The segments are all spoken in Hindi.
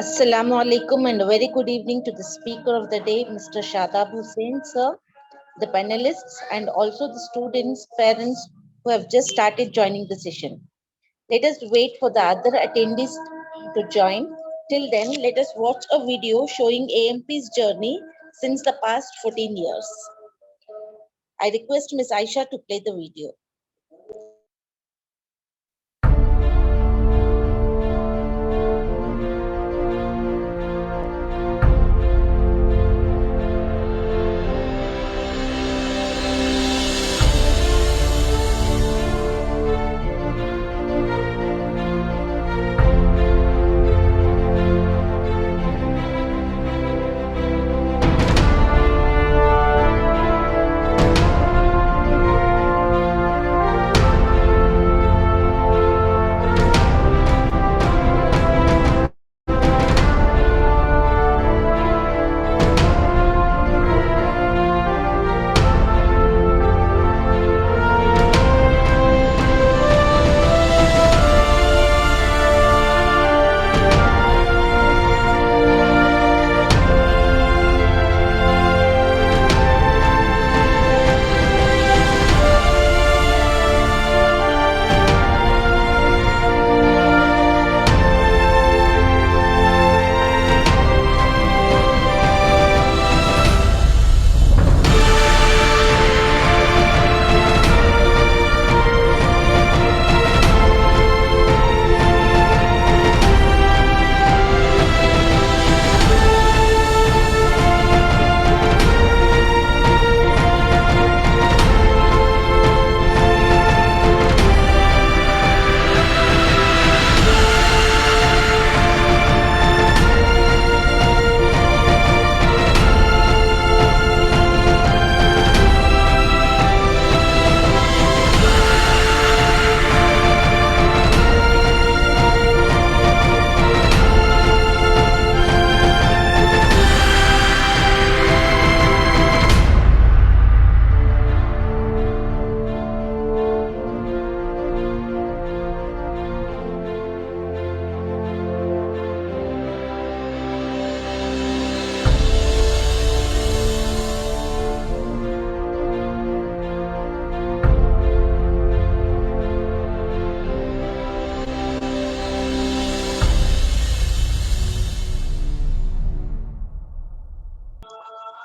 Assalamu alaikum and a very good evening to the speaker of the day, Mr. Shadab Hussain, sir, the panelists, and also the students, parents who have just started joining the session. Let us wait for the other attendees to join. Till then, let us watch a video showing AMP's journey since the past 14 years. I request Ms. Aisha to play the video.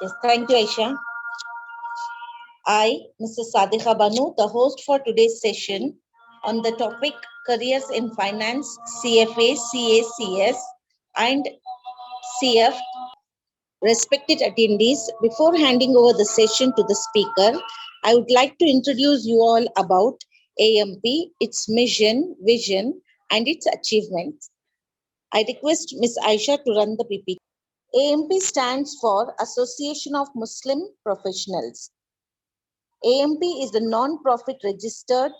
Yes, thank you, Aisha. I, Mrs. Sadiqa Banu, the host for today's session on the topic Careers in Finance, CFA, CACS, and CF. Respected attendees, before handing over the session to the speaker, I would like to introduce you all about AMP, its mission, vision, and its achievements. I request Ms. Aisha to run the PPT. AMP stands for Association of Muslim Professionals. AMP is the non-profit registered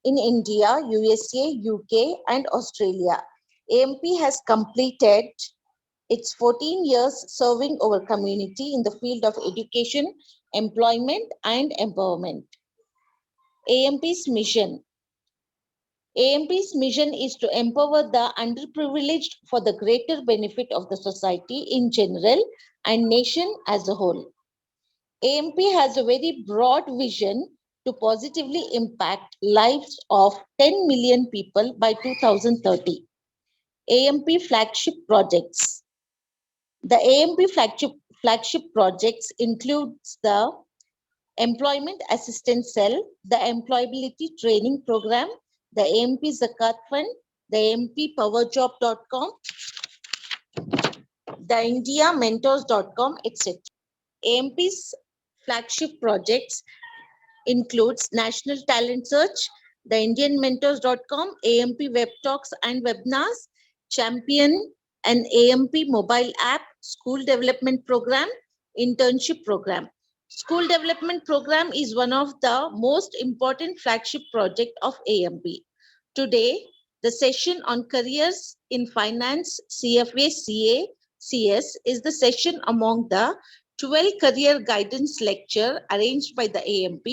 in India, USA, UK, and Australia. AMP has completed its 14 years serving our community in the field of education, employment, and empowerment. AMP's mission. AMP's mission is to empower the underprivileged for the greater benefit of the society in general and nation as a whole. AMP has a very broad vision to positively impact lives of 10 million people by 2030. AMP flagship projects. The AMP flagship projects includes the Employment Assistance Cell, the Employability Training Program, the AMP Zakat Fund, the AMP PowerJob.com, the IndiaMentors.com, etc. AMP's flagship projects includes National Talent Search, the IndianMentors.com, AMP Web Talks and Webinars, Champion, an AMP mobile app, School Development Program, Internship Program. School Development Program is one of the most important flagship project of AMP. Today, the session on careers in finance, CFA, CA, CS is the session among the 12 career guidance lecture arranged by the AMP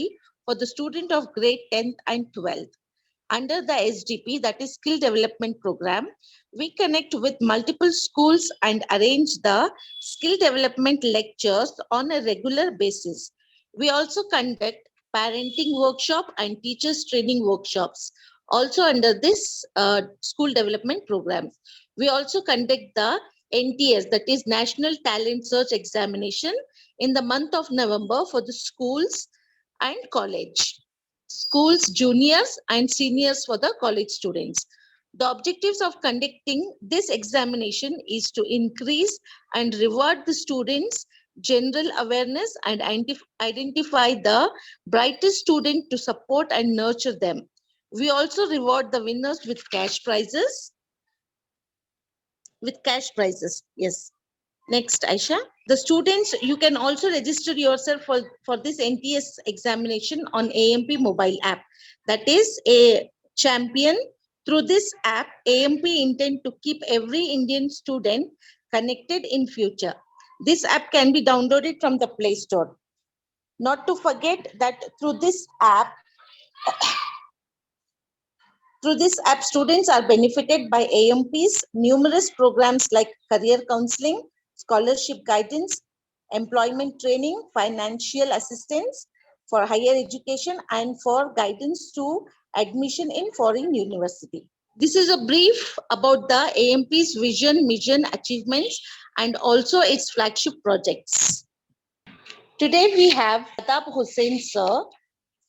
for the student of grade 10th and 12th. Under the SDP, that is Skill Development Program, we connect with multiple schools and arrange the skill development lectures on a regular basis. We also conduct parenting workshop and teachers training workshops also under this school development program. We also conduct the NTS, that is National Talent Search Examination, in the month of November for the schools and college. Schools, juniors and seniors for the college students. The objectives of conducting this examination is to increase and reward the students' general awareness and identify the brightest student to support and nurture them. We also reward the winners with cash prizes. Yes. Next, Aisha. The students, you can also register yourself for this NTS examination on AMP mobile app. That is a champion. Through this app, AMP intend to keep every Indian student connected in future. This app can be downloaded from the Play Store. Not to forget that through this app, students are benefited by AMP's numerous programs like career counseling, scholarship guidance, employment training, financial assistance for higher education, and for guidance to admission in foreign university. This is a brief about the AMP's vision, mission, achievements, and also its flagship projects. Today we have Adab Hussain sir,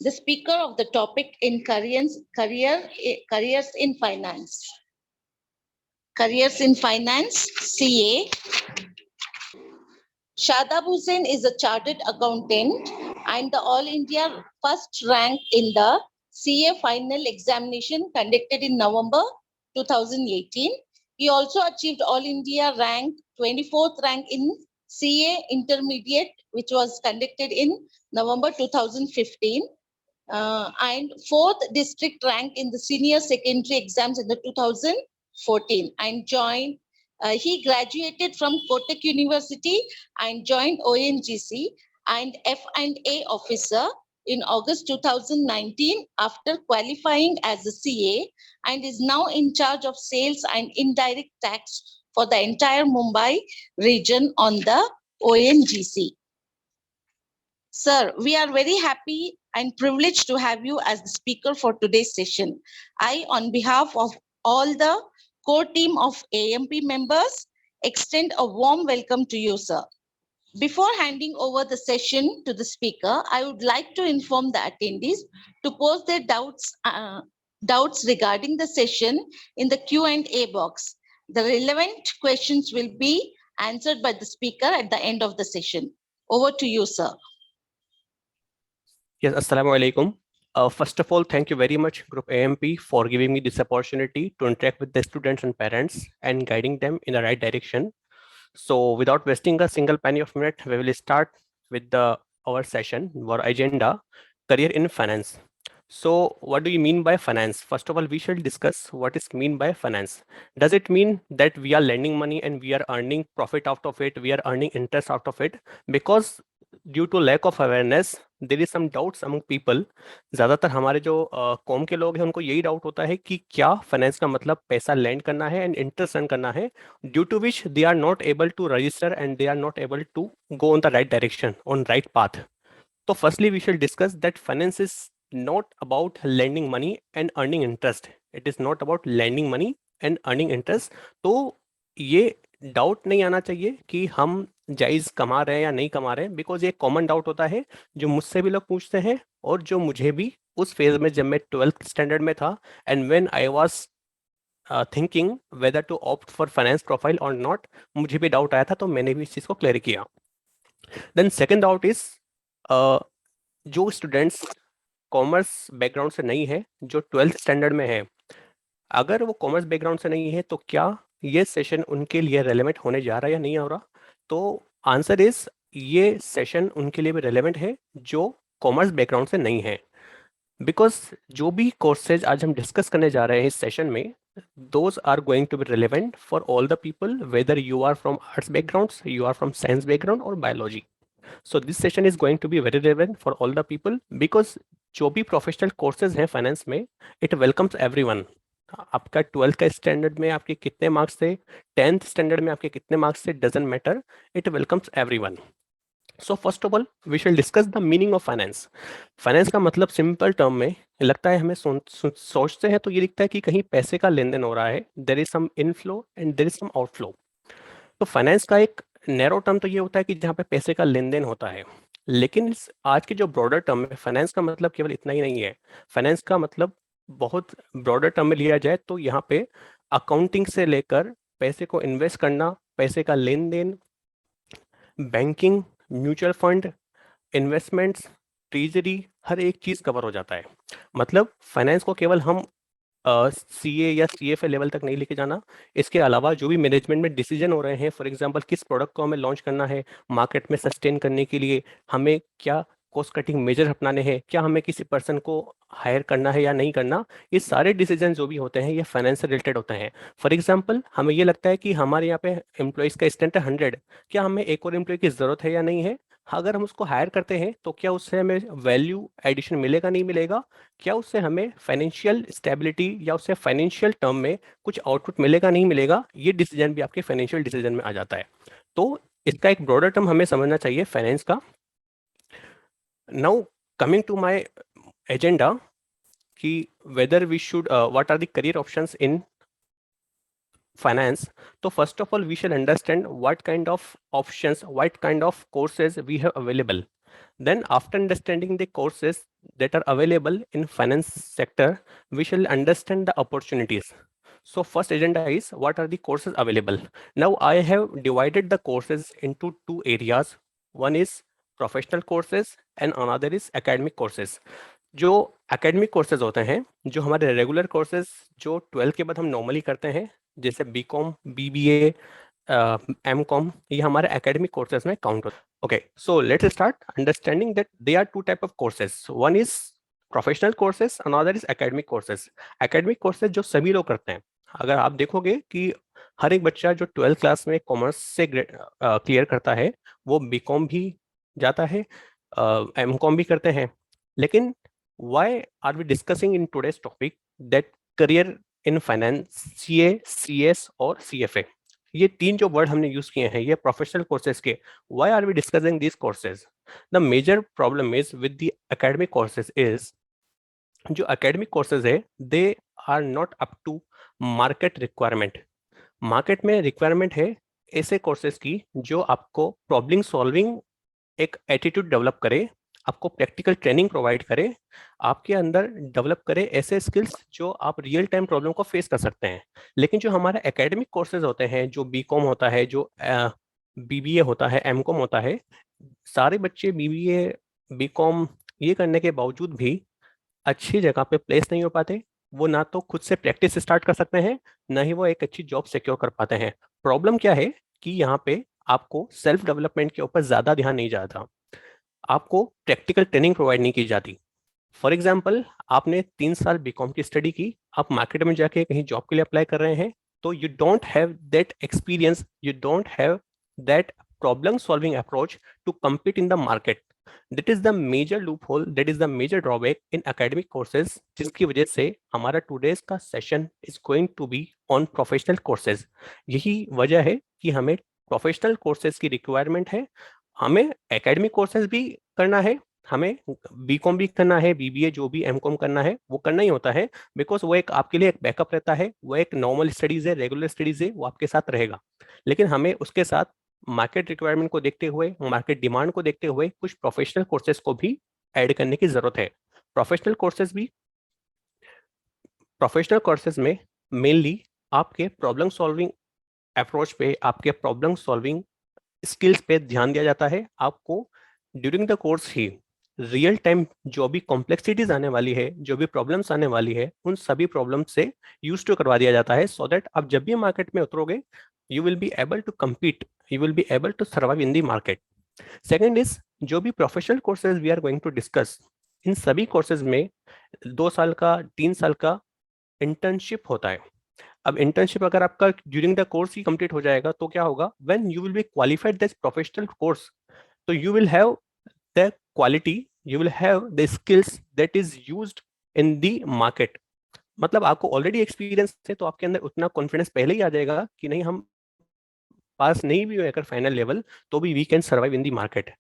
the speaker of the topic in careers in finance. Careers in finance, CA. Shadab Hussain is a chartered accountant and the All India first rank in the CA final examination conducted in November 2018. He also achieved All India rank, 24th rank in CA intermediate, which was conducted in November 2015. And fourth district rank in the senior secondary exams in the 2014 and joined. He graduated from Kotak University and joined ONGC and F&A officer in August 2019 after qualifying as a CA and is now in charge of sales and indirect tax for the entire Mumbai region on the ONGC. Sir, we are very happy and privileged to have you as the speaker for today's session. I, on behalf of all the core team of AMP members, extend a warm welcome to you, sir. Before handing over the session to the speaker, I would like to inform the attendees to post their doubts regarding the session in the Q&A box. The relevant questions will be answered by the speaker at the end of the session. Over to you, sir. Yes, Assalamu alaikum. First of all, thank you very much, Group AMP, for giving me this opportunity to interact with the students and parents and guiding them in the right direction. So without wasting a single penny of minute, we will start with our session, our agenda, career in finance. So what do you mean by finance? First of all, we shall discuss what is mean by finance. Does it mean that we are lending money and we are earning profit out of it, we are earning interest out of it? Because due to lack of awareness, there is some doubts among people. ज़्यादातर हमारे जो कॉम के लोग हैं उनको यही डाउट होता है कि क्या फाइनेंस का मतलब पैसा लैंड करना है एंड इंटरेस्ट अर्न करना है, due to which they are not able to register and they are not able to go on the right direction, on right path. So firstly, we shall discuss that finance is not about lending money and earning interest. It is not about lending money and earning interest. तो ये डाउट नहीं आना चाहिए कि हम जायज़ कमा रहे हैं या नहीं कमा रहे हैं, बिकॉज ये कॉमन डाउट होता है जो मुझसे भी लोग पूछते हैं और जो मुझे भी उस फेज में जब मैं 12th स्टैंडर्ड में था and when I was thinking whether to opt for finance profile और नॉट, मुझे भी डाउट आया था, तो मैंने भी इस चीज़ को क्लियर किया. देन सेकेंड डाउट इज, जो स्टूडेंट्स कॉमर्स बैकग्राउंड से नहीं है, जो 12th स्टैंडर्ड में है, अगर वो कॉमर्स बैकग्राउंड से नहीं है तो क्या ये सेशन उनके लिए रेलेवेंट होने जा रहा है या नहीं हो रहा? तो आंसर इज, ये सेशन उनके लिए भी रेलेवेंट है जो कॉमर्स बैकग्राउंड से नहीं है. बिकॉज जो भी कोर्सेज आज हम डिस्कस करने जा रहे हैं इस सेशन में, those are going to be relevant for all the people, whether you are from arts backgrounds, you are from science background or biology. So this session is going to be very relevant for all the people because जो भी प्रोफेशनल कोर्सेज हैं फाइनेंस में, इट वेलकम्स एवरीवन। आपका 12th का स्टैंडर्ड में आपके कितने मार्क्स थे, 10th स्टैंडर्ड में आपके कितने मार्क्स थे, doesn't matter, it welcomes everyone. So first of all we shall discuss the meaning of finance. Finance का मतलब सिंपल टर्म में लगता है, हमें सोचते हैं तो ये दिखता है कि कहीं पैसे का लेन देन हो रहा है, there is some inflow and there is some outflow. तो फाइनेंस का एक नैरो टर्म तो ये होता है कि जहाँ पे पैसे का लेन देन होता है, लेकिन इस आज की जो ब्रॉडर टर्म है, फाइनेंस का मतलब केवल इतना ही नहीं है। फाइनेंस का मतलब बहुत ब्रॉडर टर्म में लिया जाए तो यहाँ पे अकाउंटिंग से लेकर पैसे को इन्वेस्ट करना, पैसे का लेन देन, banking, mutual fund, investments, treasury, हर एक चीज कवर हो जाता है। मतलब फाइनेंस को केवल हम सीए या सीएफए लेवल तक नहीं लेके जाना, इसके अलावा जो भी मैनेजमेंट में डिसीजन हो रहे हैं, फॉर एग्जांपल किस प्रोडक्ट को हमें लॉन्च करना है, मार्केट में सस्टेन करने के लिए हमें क्या कॉस्ट कटिंग मेजर अपनाने हैं, क्या हमें किसी पर्सन को हायर करना है या नहीं करना, ये सारे डिसीजन जो भी होते हैं ये फाइनेंस से रिलेटेड होते हैं। फॉर एग्जाम्पल हमें ये लगता है कि हमारे यहाँ पे एम्प्लॉयज का स्ट्रेंथ है 100, क्या हमें एक और एम्प्लॉय की जरूरत है या नहीं है, अगर हम उसको हायर करते हैं तो क्या उससे हमें वैल्यू एडिशन मिलेगा नहीं मिलेगा, क्या उससे हमें फाइनेंशियल स्टेबिलिटी या उससे फाइनेंशियल टर्म में कुछ आउटपुट मिलेगा नहीं मिलेगा, ये डिसीजन भी आपके फाइनेंशियल डिसीजन में आ जाता है। तो इसका एक ब्रॉडर टर्म हमें समझना चाहिए फाइनेंस का। Now coming to my agenda कि whether we should what are the career options in finance. So first of all we shall understand what kind of options, what kind of courses we have available. Then after understanding the courses that are available in finance sector, we shall understand the opportunities. So first agenda is what are the courses available. Now I have divided the courses into two areas. One is professional courses and another is academic courses. जो एकेडमिक कोर्सेज होते हैं, जो हमारे रेगुलर कोर्सेज जो 12th के बाद हम नॉर्मली करते हैं, जैसे बीकॉम, बीबीए, एमकॉम, ये हमारे एकेडमिक कोर्सेज में काउंट होते हैं। Okay, so let's start understanding that there are two type of courses. One is professional courses, another is academic courses. Academic courses जो सभी लोग करते हैं, अगर आप देखोगे कि हर एक बच्चा जो 12th क्लास में कॉमर्स से क्लियर करता है वो बीकॉम भी जाता है, एमकॉम भी करते हैं। लेकिन why are we discussing in today's topic that career in finance, CA, CS और CFA, ये तीन जो वर्ड हमने यूज किए हैं ये प्रोफेशनल कोर्सेज के, why are we discussing these courses? The major problem is with the academic courses is जो academic courses है they are not up to market requirement. Market में रिक्वायरमेंट है ऐसे कोर्सेज की जो आपको प्रॉब्लम सॉल्विंग एक एटीट्यूड डेवलप करे, आपको प्रैक्टिकल ट्रेनिंग प्रोवाइड करे, आपके अंदर डेवलप करे ऐसे स्किल्स जो आप रियल टाइम प्रॉब्लम को फेस कर सकते हैं। लेकिन जो हमारे एकेडमिक कोर्सेज होते हैं, जो बीकॉम होता है, जो बीबीए होता है, एमकॉम होता है, सारे बच्चे बीबीए बीकॉम ये करने के बावजूद भी अच्छी जगह पे प्लेस नहीं हो पाते। वो ना तो खुद से प्रैक्टिस स्टार्ट कर सकते हैं, ना ही वो एक अच्छी जॉब सिक्योर कर पाते हैं। प्रॉब्लम क्या है कि यहाँ पे आपको सेल्फ डेवलपमेंट के ऊपर ज्यादा ध्यान नहीं जाता, आपको प्रैक्टिकल ट्रेनिंग प्रोवाइड नहीं की जाती। फॉर एग्जाम्पल आपने 3 साल बीकॉम की स्टडी की, आप मार्केट में जाके कहीं जॉब के लिए अप्लाई कर रहे हैं, तो you don't have that experience, you don't have that problem solving approach to compete in the market. That is the major loophole, that is the major drawback in academic courses, जिसकी वजह से हमारा today's का session is going to be on professional courses. यही वजह है कि हमें प्रोफेशनल कोर्सेज की रिक्वायरमेंट है, हमें एकेडमिक कोर्सेज भी करना है, हमें बीकॉम भी करना है, बीबीए जो भी एमकॉम करना है वो करना ही होता है, बिकॉज वो एक आपके लिए एक बैकअप रहता है, वो एक नॉर्मल स्टडीज है, रेगुलर स्टडीज है, वो आपके साथ रहेगा। लेकिन हमें उसके साथ मार्केट रिक्वायरमेंट को देखते हुए, मार्केट डिमांड को देखते हुए कुछ प्रोफेशनल कोर्सेज को भी ऐड करने की जरूरत है। प्रोफेशनल कोर्सेज में मेनली आपके प्रॉब्लम सॉल्विंग अप्रोच पे, आपके प्रॉब्लम सॉल्विंग स्किल्स पे ध्यान दिया जाता है। आपको during the course he real time जो भी कॉम्प्लेक्सिटीज आने वाली है, जो भी प्रॉब्लम्स आने वाली है, उन सभी प्रॉब्लम से यूज टू करवा दिया जाता है, सो दैट आप जब भी मार्केट में उतरोगे you will be able to compete, you will be able to survive in the market. Second is जो भी professional courses we are going to discuss, इन सभी कोर्सेज में 2 साल का 3 साल का इंटर्नशिप होता है। अब इंटर्नशिप अगर आपका during the course he complete हो जाएगा तो क्या होगा, when you will B qualified this professional course, तो you will have the quality, you will have the skills that is used in the market. मतलब आपको ऑलरेडी एक्सपीरियंस है, तो आपके अंदर उतना कॉन्फिडेंस पहले ही आ जाएगा कि नहीं, हम पास नहीं भी हुए अगर फाइनल लेवल, तो भी we can survive in the market.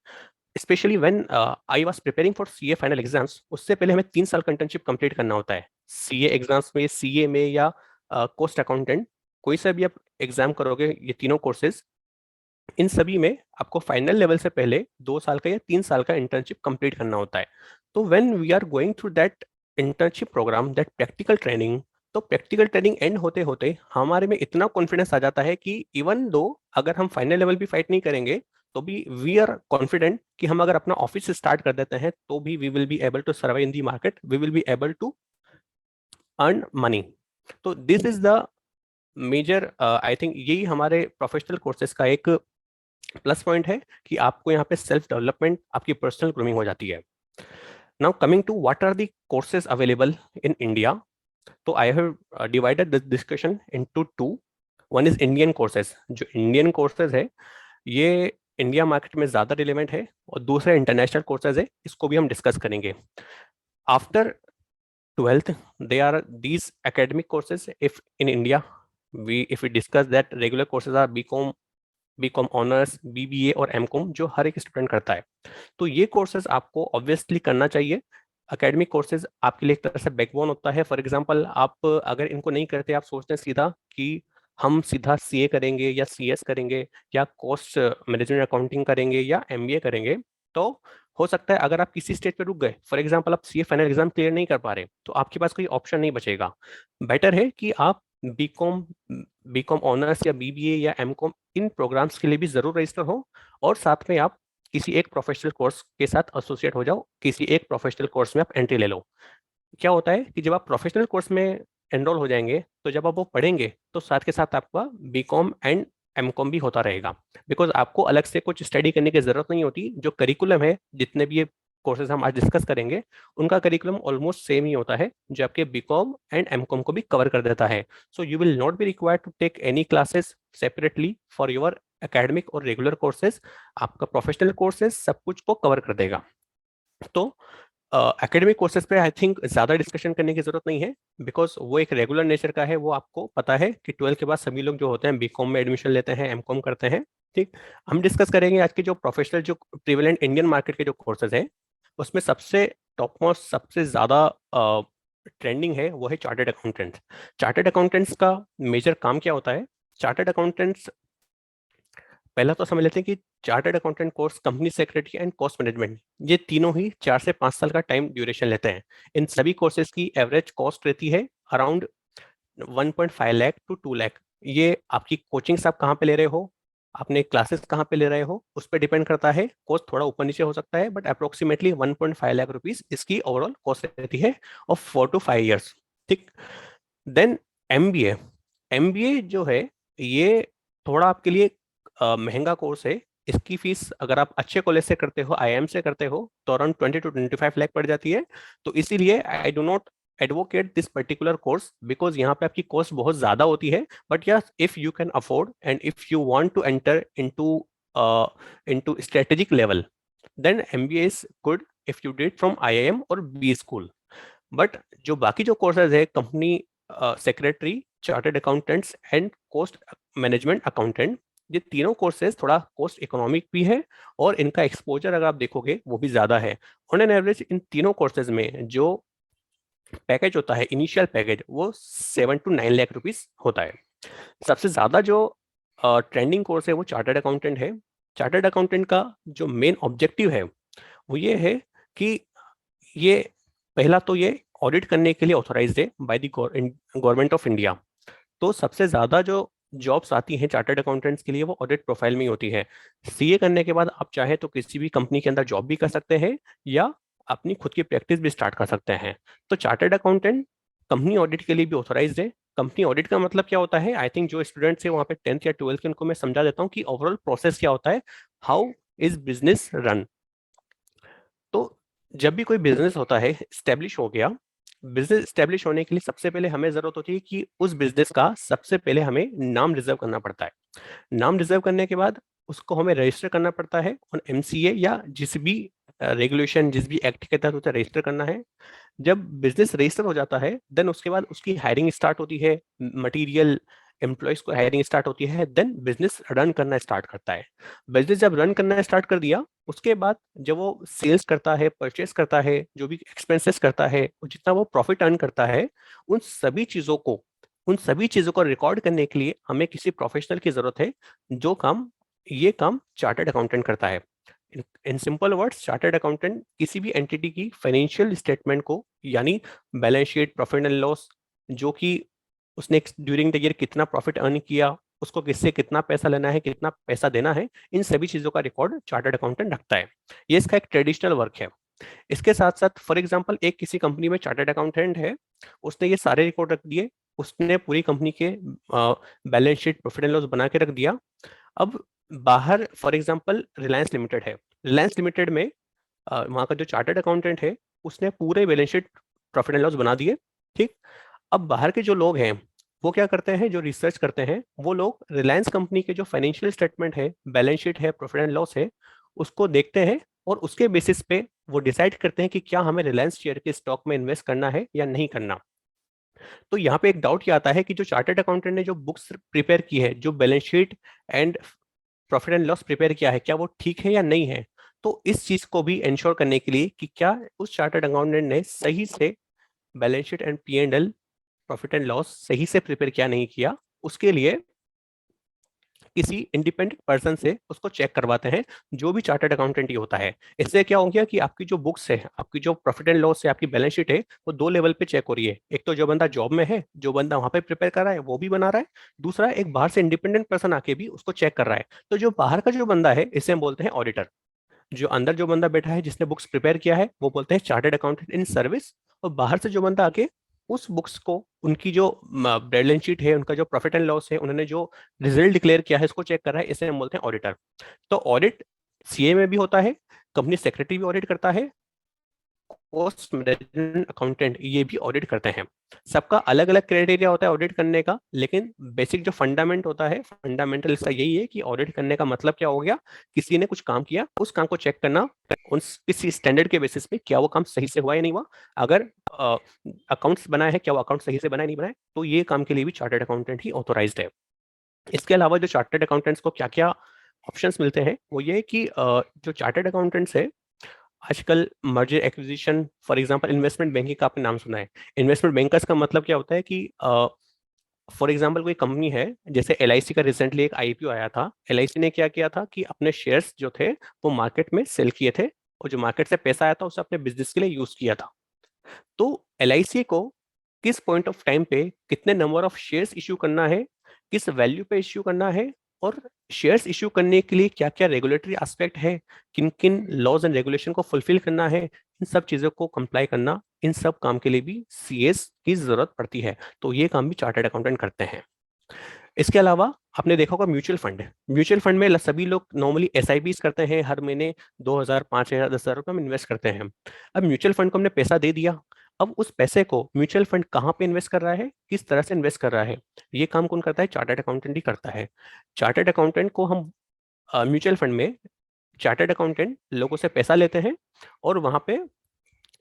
Specially when I was preparing for CA final exams, उससे पहले हमें 3 साल का इंटर्नशिप कंप्लीट करना होता है सीए एग्जाम्स में, सीए में या कॉस्ट अकाउंटेंट, कोई सा भी आप एग्जाम करोगे, ये तीनों कोर्सेज, इन सभी में आपको फाइनल लेवल से पहले 2 साल का या 3 साल का इंटर्नशिप कंप्लीट करना होता है. तो when we are going through that internship program, that practical training, तो प्रैक्टिकल ट्रेनिंग एंड होते होते हमारे में इतना कॉन्फिडेंस आ जाता है कि इवन दो अगर हम फाइनल लेवल भी फाइट नहीं करेंगे, तो भी वी आर कॉन्फिडेंट कि हम अगर अपना ऑफिस स्टार्ट कर देते हैं, तो भी we will be able to survive in the market, we will be able to earn money. तो this is the major, I think यही हमारे प्रोफेशनल कोर्सेज का एक प्लस पॉइंट है कि आपको यहाँ पे सेल्फ डेवलपमेंट, आपकी पर्सनल ग्रूमिंग हो जाती है. Now coming to what are the courses available in India, तो I have divided this discussion into two. One is Indian courses. जो इंडियन कोर्सेज है, ये इंडिया मार्केट में ज्यादा रिलेवेंट है, और दूसरा इंटरनेशनल कोर्सेज है, इसको भी हम डिस्कस करेंगे. After 12th they are these academic courses. If in India if we discuss that regular courses are BCom honours, BBA और एमकॉम, जो हर एक स्टूडेंट करता है. तो ये कोर्सेज आपको ऑब्वियसली करना चाहिए. एकेडमिक कोर्सेज आपके लिए एक तरह से बैकबोन होता है. फॉर एग्जांपल, आप अगर इनको नहीं करते, आप सोचते हैं सीधा कि हम सीधा सीए करेंगे या सीएस करेंगे या कॉस्ट मैनेजमेंट अकाउंटिंग करेंगे या एमबीए करेंगे, तो हो सकता है अगर आप किसी स्टेज पे रुक गए, फॉर एग्जांपल आप सीए फाइनल एग्जाम क्लियर नहीं कर पा रहे, तो आपके पास कोई ऑप्शन नहीं बचेगा. बेटर है कि आप बीकॉम बीकॉम ऑनर्स या बीबीए या एमकॉम, इन प्रोग्राम्स के लिए भी जरूर रजिस्टर हो, और साथ में आप किसी एक प्रोफेशनल कोर्स के साथ एसोसिएट हो जाओ, किसी एक प्रोफेशनल कोर्स में आप एंट्री ले लो. क्या होता है कि जब आप प्रोफेशनल कोर्स में एनरोल हो जाएंगे, तो जब आप वो पढ़ेंगे, तो साथ के साथ आपका बीकॉम एंड एमकॉम भी होता रहेगा. बिकॉज आपको अलग से कुछ स्टडी करने की जरूरत नहीं होती. जो करिकुलम है, जितने भी ये कोर्सेज हम आज डिस्कस करेंगे, उनका करिकुलम ऑलमोस्ट सेम ही होता है, जो आपके बीकॉम एंड एमकॉम को भी कवर कर देता है. So you will not be required to take any classes separately for your academic और रेगुलर कोर्सेज. आपका प्रोफेशनल कोर्सेज सब कुछ को कवर कर देगा. तो एकेडमिक कोर्सेज पे आई थिंक ज्यादा डिस्कशन करने की जरूरत नहीं है, बिकॉज वो एक रेगुलर नेचर का है. वो आपको पता है कि 12th के बाद सभी लोग जो होते हैं बीकॉम में एडमिशन लेते हैं, एमकॉम करते हैं. ठीक, हम डिस्कस करेंगे आज के जो प्रोफेशनल, जो प्रिवेलेंट इंडियन मार्केट के जो कोर्सेज है, उसमें सबसे टॉप मोस्ट, सबसे ज्यादा ट्रेंडिंग है, वो है चार्टर्ड अकाउंटेंट्स. चार्टर्ड अकाउंटेंट्स का मेजर काम क्या होता है? चार्टर्ड अकाउंटेंट्स, पहला तो समझ लेते हैं कि chartered accountant course, company secretary and cost management, ये तीनों ही 4 से 5 साल का टाइम ड्यूरेशन लेते हैं. इन सभी कोर्सेज की एवरेज कॉस्ट रहती है अराउंड 1.5 लाख टू 2 लाख. ये आपकी कोचिंग्स आप कहाँ पे ले रहे हो, आपने क्लासेस कहाँ पे ले रहे हो, उस पर डिपेंड करता है. कॉस्ट थोड़ा ऊपर नीचे हो सकता है, बट अप्रोक्सीमेटली 1.5 लाख रुपीज इसकी ओवरऑल कॉस्ट रहती है, और 4 to 5 years. ठीक. Then MBA. एमबीए जो है, ये थोड़ा आपके लिए महंगा कोर्स है. इसकी फीस अगर आप अच्छे कॉलेज से करते हो, आईआईएम से करते हो, तो अराउंड 20 to 25 लाख पड़ जाती है. तो इसीलिए I do not advocate this particular course, because यहाँ पे आपकी कॉस्ट बहुत ज्यादा होती है. But yes, if you can afford and if you want to enter into strategic level, then MBA is good if you did from IIM और बी स्कूल. बट जो बाकी जो कोर्सेज है, company secretary, chartered accountants and cost management accountant, ये तीनों कोर्सेज थोड़ा कॉस्ट इकोनॉमिक भी है, और इनका एक्सपोजर अगर आप देखोगे वो भी ज्यादा है. ऑन एन एवरेज इन तीनों कोर्सेज में जो पैकेज होता है, इनिशियल पैकेज, वो 7 to 9 लाख रुपीस होता है. सबसे ज्यादा जो ट्रेंडिंग कोर्स है वो चार्टर्ड अकाउंटेंट है. चार्टर्ड अकाउंटेंट का जो मेन ऑब्जेक्टिव है, वो ये है कि ये पहला तो ये ऑडिट करने के लिए ऑथोराइज्ड है by the government of India. तो सबसे ज्यादा जो जॉब्स आती हैं चार्टर्ड अकाउंटेंट्स के लिए, वो ऑडिट प्रोफाइल में ही होती है. सीए करने के बाद आप चाहे तो किसी भी कंपनी के अंदर जॉब भी कर सकते हैं, या अपनी खुद की प्रैक्टिस भी स्टार्ट कर सकते हैं. तो चार्टर्ड अकाउंटेंट कंपनी ऑडिट के लिए भी ऑथोराइज्ड है. कंपनी ऑडिट का मतलब क्या होता है? आई थिंक जो स्टूडेंट्स है वहाँ पे 10th या 12th के, उनको मैं समझा देता हूँ कि ओवरऑल प्रोसेस क्या होता है, हाउ इज बिजनेस रन. तो जब भी कोई बिजनेस होता है, स्टेब्लिश हो गया, बिजनेस स्टेब्लिश होने के लिए सबसे पहले हमें जरूरत होती है कि उस बिजनेस का सबसे पहले हमें नाम रिजर्व करना पड़ता है. नाम रिजर्व करने के बाद उसको हमें रजिस्टर करना पड़ता है ऑन एमसीए या जिस भी रेगुलेशन, जिस भी एक्ट के तहत उसे रजिस्टर करना है। जब बिजनेस रजिस्टर हो जाता है देन उसके बाद उसकी हायरिंग स्टार्ट होती है, मटेरियल एम्प्लॉयज को हायरिंग स्टार्ट होती है, देन बिजनेस रन करना स्टार्ट करता है। बिजनेस जब रन करना स्टार्ट कर दिया उसके बाद जब वो सेल्स करता है, परचेस करता है, जो भी एक्सपेंसेस करता है, जितना वो प्रॉफिट अर्न करता है, उन सभी चीजों को उन सभी चीजों को रिकॉर्ड करने के लिए हमें किसी प्रोफेशनल की जरूरत है। ये काम चार्टर्ड अकाउंटेंट करता है। In simple words, chartered accountant किसी भी एंटिटी की फाइनेंशियल स्टेटमेंट को, यानी balance sheet, profit and loss, जो कि उसने ड्यूरिंग द ईयर कितना प्रॉफिट अर्न किया, उसको किससे कितना पैसा लेना है, कितना पैसा देना है, इन सभी चीजों का रिकॉर्ड चार्टर्ड अकाउंटेंट रखता है। ये इसका एक ट्रेडिशनल वर्क है। इसके साथ साथ फॉर एग्जांपल एक किसी कंपनी में चार्टर्ड अकाउंटेंट है, उसने ये सारे रिकॉर्ड रख दिए, उसने पूरी कंपनी के balance sheet, profit and loss बना के रख दिया। अब बाहर फॉर एग्जांपल रिलायंस लिमिटेड है, रिलायंस लिमिटेड में वहाँ का जो चार्टर्ड अकाउंटेंट है उसने पूरे balance sheet, profit and loss बना दिए। ठीक, अब बाहर के जो लोग हैं वो क्या करते हैं, जो रिसर्च करते हैं, वो लोग रिलायंस कंपनी के जो फाइनेंशियल स्टेटमेंट है, बैलेंस शीट है, प्रॉफिट एंड लॉस है, उसको देखते हैं और उसके बेसिस पे वो डिसाइड करते हैं कि क्या हमें रिलायंस शेयर के स्टॉक में इन्वेस्ट करना है या नहीं करना। तो यहाँ पे एक डाउट ये आता है कि जो चार्टर्ड अकाउंटेंट ने जो बुक्स प्रिपेयर की है, जो balance sheet and profit and loss prepare किया है, क्या वो ठीक है या नहीं है। तो इस चीज को भी इंश्योर करने के लिए कि क्या उस चार्टर्ड अकाउंटेंट ने सही से balance sheet and P and L, profit and loss सही से प्रिपेयर किया नहीं किया, उसके लिए किसी इंडिपेंडेंट पर्सन से उसको चेक करवाते हैं, जो भी चार्टर्ड अकाउंटेंट ही होता है। इससे क्या हो गया कि आपकी जो बुक्स है, आपकी जो प्रॉफिट एंड लॉस है, आपकी बैलेंस शीट है, वो दो लेवल पे चेक हो रही है। एक तो जो बंदा जॉब में है, जो बंदा वहां पे प्रिपेयर कर रहा है, वो भी बना रहा है। दूसरा, एक बाहर से इंडिपेंडेंट पर्सन आके भी उसको चेक कर रहा है। तो जो बाहर का जो बंदा है, इसे हम बोलते हैं ऑडिटर। जो अंदर जो बंदा बैठा है, जिसने बुक्स प्रिपेयर किया है, वो बोलते हैं चार्टर्ड अकाउंटेंट इन सर्विस। और बाहर से जो बंदा आके उस बुक्स को, उनकी जो बैलेंस शीट है, उनका जो प्रॉफिट एंड लॉस है, उन्होंने जो रिजल्ट डिक्लेयर किया है, इसको चेक कर रहा है, इसे हम बोलते हैं ऑडिटर। तो ऑडिट सीए में भी होता है, कंपनी सेक्रेटरी भी ऑडिट करता है, कॉस्ट मैनेजमेंट अकाउंटेंट ये भी ऑडिट करते हैं। सबका अलग अलग क्राइटेरिया होता है ऑडिट करने का, लेकिन बेसिक जो फंडामेंट होता है, फंडामेंटल इसका यही है कि ऑडिट करने का मतलब क्या हो गया, किसी ने कुछ काम किया, उस काम को चेक करना, उन किसी स्टैंडर्ड के बेसिस पे क्या वो काम सही से हुआ या नहीं हुआ। अगर अकाउंट्स बनाए हैं, क्या वो अकाउंट सही से बनाए नहीं बनाए, तो ये काम के लिए भी चार्टर्ड अकाउंटेंट ही ऑथोराइज्ड है। इसके अलावा जो चार्टर्ड अकाउंटेंट्स को क्या क्या ऑप्शंस मिलते हैं, वो ये कि जो चार्टर्ड अकाउंटेंट्स है, आजकल merger acquisition, for example investment banking का आपने नाम सुना है। इन्वेस्टमेंट बैंकर्स का मतलब क्या होता है कि फॉर एग्जांपल कोई कंपनी है, जैसे एलआईसी का रिसेंटली एक आईपीओ आया था। एलआईसी ने क्या किया था कि अपने शेयर्स जो थे वो मार्केट में सेल किए थे, और जो मार्केट से पैसा आया था उसे अपने बिजनेस के लिए यूज किया था। तो एलआईसी को किस पॉइंट ऑफ टाइम पे कितने नंबर ऑफ शेयर्स इश्यू करना है, किस वैल्यू पे इश्यू करना है, और शेयर्स इश्यू करने के लिए क्या क्या रेगुलेटरी एस्पेक्ट है, किन किन लॉज एंड रेगुलेशन को फुलफिल करना है, इन सब चीजों को कंप्लाई करना, इन सब काम के लिए भी सीएस की जरूरत पड़ती है। तो ये काम भी चार्टर्ड अकाउंटेंट करते हैं। इसके अलावा आपने देखा होगा म्यूचुअल फंड। म्यूचुअल फंड में सभी लोग नॉर्मली एसआईपीस करते हैं, हर महीने 2,000, 5,000, 10,000 रुपये में इन्वेस्ट करते हैं। अब म्यूचुअल फंड को हमने पैसा दे दिया, अब उस पैसे को म्यूचुअल फंड कहाँ पे इन्वेस्ट कर रहा है, किस तरह से इन्वेस्ट कर रहा है, ये काम कौन करता है, चार्टर्ड अकाउंटेंट ही करता है। चार्टर्ड अकाउंटेंट को हम म्यूचुअल फंड में, चार्टर्ड अकाउंटेंट लोगों से पैसा लेते हैं और वहां पे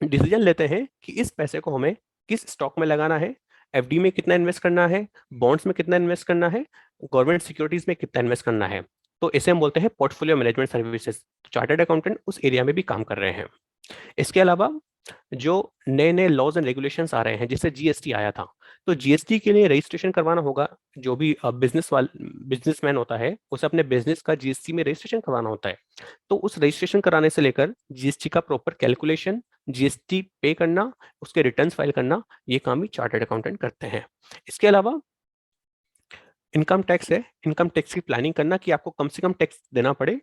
डिसीजन लेते हैं कि इस पैसे को हमें किस स्टॉक में लगाना है, एफडी में कितना इन्वेस्ट करना है, बॉन्ड्स में कितना इन्वेस्ट करना है, गवर्नमेंट सिक्योरिटीज में कितना इन्वेस्ट करना है। तो इसे हम बोलते हैं पोर्टफोलियो मैनेजमेंट सर्विसेज। तो चार्टर्ड अकाउंटेंट उस एरिया में भी काम कर रहे हैं। इसके अलावा जो नए नए लॉज एंड रेगुलेशंस आ रहे हैं, जैसे जीएसटी आया था, तो जीएसटी के लिए रजिस्ट्रेशन करवाना होगा। जो भी बिजनेसमैन होता है, उसे अपने बिजनेस का जीएसटी में रजिस्ट्रेशन करवाना होता है। तो उस रजिस्ट्रेशन कराने से लेकर जीएसटी का प्रॉपर कैलकुलेशन, जीएसटी पे करना, उसके रिटर्न्स फाइल करना, ये काम भी चार्टर्ड अकाउंटेंट करते हैं। इसके अलावा इनकम टैक्स है, इनकम टैक्स की प्लानिंग करना कि आपको कम से कम टैक्स देना पड़े,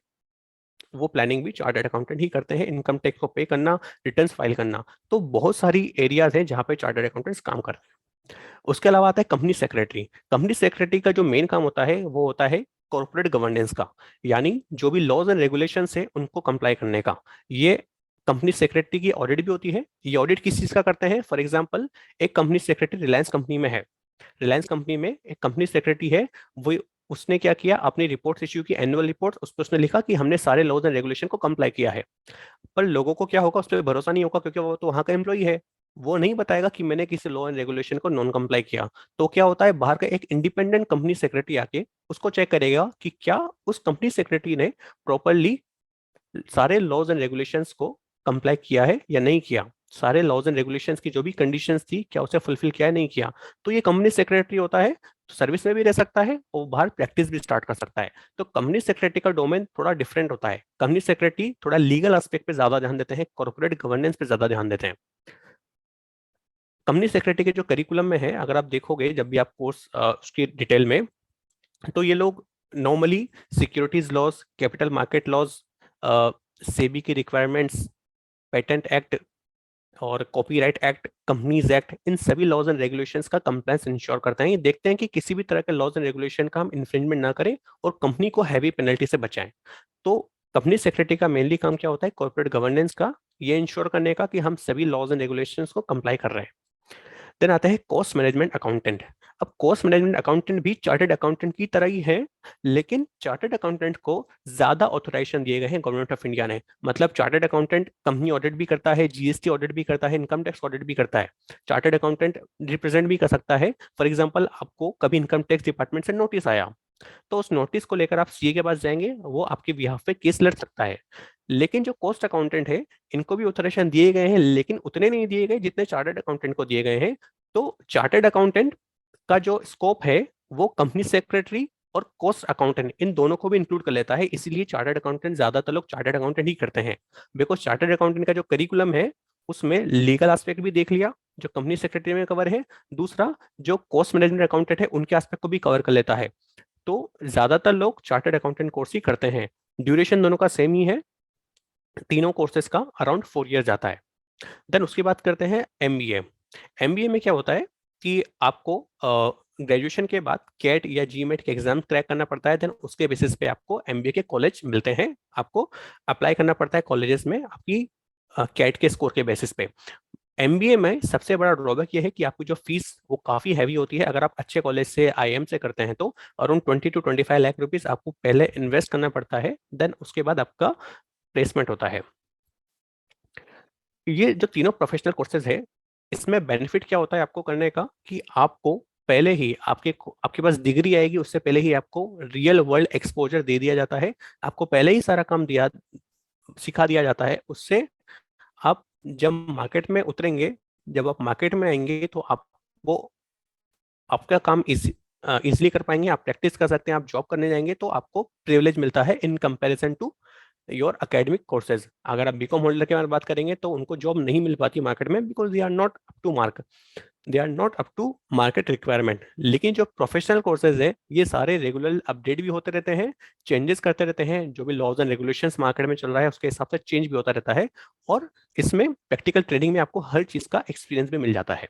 वो प्लानिंग भी चार्टर्ड अकाउंटेंट ही करते हैं। इनकम टैक्स को पे करना, रिटर्न्स फाइल करना, तो बहुत सारी एरियाज हैं जहां पे चार्टर्ड अकाउंटेंट्स काम कर रहे हैं। उसके अलावा आता है कंपनी सेक्रेटरी। कंपनी सेक्रेटरी का जो मेन काम होता है वो होता है कॉर्पोरेट गवर्नेंस का, यानी जो भी लॉज एंड रेगुलेशंस है उनको कंप्लाई करने का। ये कंपनी सेक्रेटरी की ऑडिट भी होती है। ये ऑडिट किस चीज का करते हैं, फॉर एग्जाम्पल एक कंपनी सेक्रेटरी रिलायंस कंपनी में है, रिलायंस कंपनी में एक कंपनी सेक्रेटरी है, वो उसने क्या किया, अपनी रिपोर्ट्स इश्यू की, एनुअल रिपोर्ट, उस पर उसने लिखा कि हमने सारे लॉज एंड रेगुलेशन को कंप्लाई किया है। पर लोगों को क्या होगा, उस पर भरोसा नहीं होगा, क्योंकि वो तो वहां का एम्प्लॉई है, वो नहीं बताएगा कि मैंने किसी लॉ एंड रेगुलेशन को नॉन कंप्लाई किया। तो क्या होता है, बाहर का एक इंडिपेंडेंट कंपनी सेक्रेटरी आके उसको चेक करेगा कि क्या उस कंपनी सेक्रेटरी ने प्रॉपरली सारे लॉज एंड रेगुलेशंस को कंप्लाई किया है या नहीं किया, सारे लॉज एंड रेगुलेशंस की जो भी कंडीशंस थी क्या उसे फुलफिल किया है नहीं किया। तो ये कंपनी सेक्रेटरी होता है, तो सर्विस में भी रह सकता है और बाहर प्रैक्टिस भी स्टार्ट कर सकता है। तो कंपनी सेक्रेटरी का डोमेन थोड़ा डिफरेंट होता है। कंपनी सेक्रेटरी थोड़ा लीगल एस्पेक्ट पे ज्यादा ध्यान देते हैं, कॉर्पोरेट गवर्नेंस पे ज्यादा ध्यान देते हैं। कंपनी सेक्रेटरी के जो करिकुलम में है, अगर आप देखोगे जब भी आप कोर्स उसकी डिटेल में, तो ये लोग normally securities laws, capital market laws, SEBI की रिक्वायरमेंट्स, पेटेंट एक्ट और कॉपीराइट एक्ट, कंपनीज एक्ट, इन सभी लॉज एंड रेगुलेशंस का कंप्लायंस इंश्योर करते हैं। ये देखते हैं कि किसी भी तरह के लॉज एंड रेगुलेशन का हम इन्फ्रिंजमेंट ना करें और कंपनी को हैवी पेनल्टी से बचाएं। तो कंपनी सेक्रेटरी का मेनली काम क्या होता है, कॉर्पोरेट गवर्नेंस का, ये इंश्योर करने का कि हम सभी लॉज एंड रेगुलेशंस को कंप्लाई कर रहे हैं। देन आता है कॉस्ट मैनेजमेंट अकाउंटेंट। अब कॉस्ट मैनेजमेंट अकाउंटेंट भी चार्टर्ड अकाउंटेंट की तरह ही है, लेकिन चार्टर्ड अकाउंटेंट को ज्यादा ऑथराइजेशन दिए गए हैं गवर्नमेंट ऑफ इंडिया ने। मतलब चार्टर्ड अकाउंटेंट कंपनी ऑडिट भी करता है, जीएसटी ऑडिट भी करता है, इनकम टैक्स ऑडिट भी करता है। चार्टर्ड अकाउंटेंट रिप्रेजेंट भी कर सकता है। फॉर एग्जाम्पल, आपको कभी इनकम टैक्स डिपार्टमेंट से नोटिस आया, तो उस नोटिस को लेकर आप सीए के पास जाएंगे, वो आपके बिहाफ पे केस लड़ सकता है। लेकिन जो कॉस्ट अकाउंटेंट है, इनको भी ऑथराइजेशन दिए गए हैं, लेकिन उतने नहीं दिए गए जितने चार्टर्ड अकाउंटेंट को दिए गए हैं। तो चार्टर्ड अकाउंटेंट का जो स्कोप है वो कंपनी सेक्रेटरी और कॉस्ट अकाउंटेंट इन दोनों को भी इंक्लूड कर लेता है। इसीलिए चार्टर्ड अकाउंटेंट ज्यादातर लोग चार्टर्ड अकाउंटेंट ही करते हैं, बिकॉज चार्टर्ड अकाउंटेंट का जो करिकुलम है उसमें लीगल एस्पेक्ट भी देख लिया जो कंपनी सेक्रेटरी में कवर है, दूसरा जो कॉस्ट मैनेजमेंट अकाउंटेंट है उनके एस्पेक्ट को भी कवर कर लेता है। तो ज्यादातर लोग चार्टर्ड अकाउंटेंट कोर्स ही करते हैं। ड्यूरेशन दोनों का सेम ही है, तीनों कोर्सेज का अराउंड 4 ईयर जाता है। देन उसकी बात करते हैं एमबीए। एमबीए में क्या होता है कि आपको ग्रेजुएशन के बाद कैट या जीमेट के एग्जाम क्रैक करना पड़ता है। देन उसके बेसिस पे आपको एमबीए के कॉलेज मिलते हैं, आपको अप्लाई करना पड़ता है कॉलेजेस में आपकी कैट के स्कोर के बेसिस पे। एमबीए में सबसे बड़ा ड्रॉबैक ये है कि आपकी जो फीस वो काफी हैवी होती है। अगर आप अच्छे कॉलेज से आईएम से करते हैं तो अराउंड 20 to 25 लाख रुपीज आपको पहले इन्वेस्ट करना पड़ता है, देन उसके बाद आपका प्लेसमेंट होता है। ये जो तीनों प्रोफेशनल कोर्सेज है, इसमें बेनिफिट क्या होता है आपको करने का कि आपको पहले ही आपके पास डिग्री आएगी, उससे पहले ही आपको रियल वर्ल्ड एक्सपोजर दे दिया जाता है। आपको पहले ही सारा काम सिखा दिया जाता है। उससे आप जब मार्केट में उतरेंगे, जब आप मार्केट में आएंगे तो आप वो आपका काम इजिली कर पाएंगे, आप प्रैक्टिस कर सकते हैं, आप जॉब करने जाएंगे तो आपको प्रिविलेज मिलता है in comparison to your academic courses. अगर आप बीकॉम होल्डर के बारे में बात करेंगे तो उनको जॉब नहीं मिल पाती मार्केट में, because they are not up to mark, they are not up to market requirement. लेकिन जो प्रोफेशनल कोर्सेज है ये सारे रेगुलर अपडेट भी होते रहते हैं, चेंजेस करते रहते हैं, जो भी लॉज एंड रेगुलेशंस मार्केट में चल रहा है उसके हिसाब से चेंज भी होता रहता है। और इसमें प्रैक्टिकल ट्रेनिंग में आपको हर चीज का एक्सपीरियंस भी मिल जाता है।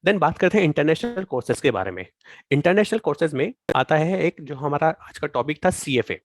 देन बात करते हैं इंटरनेशनल कोर्सेज के बारे में। इंटरनेशनल कोर्सेज में आता है एक जो हमारा आज का टॉपिक था, सीएफए।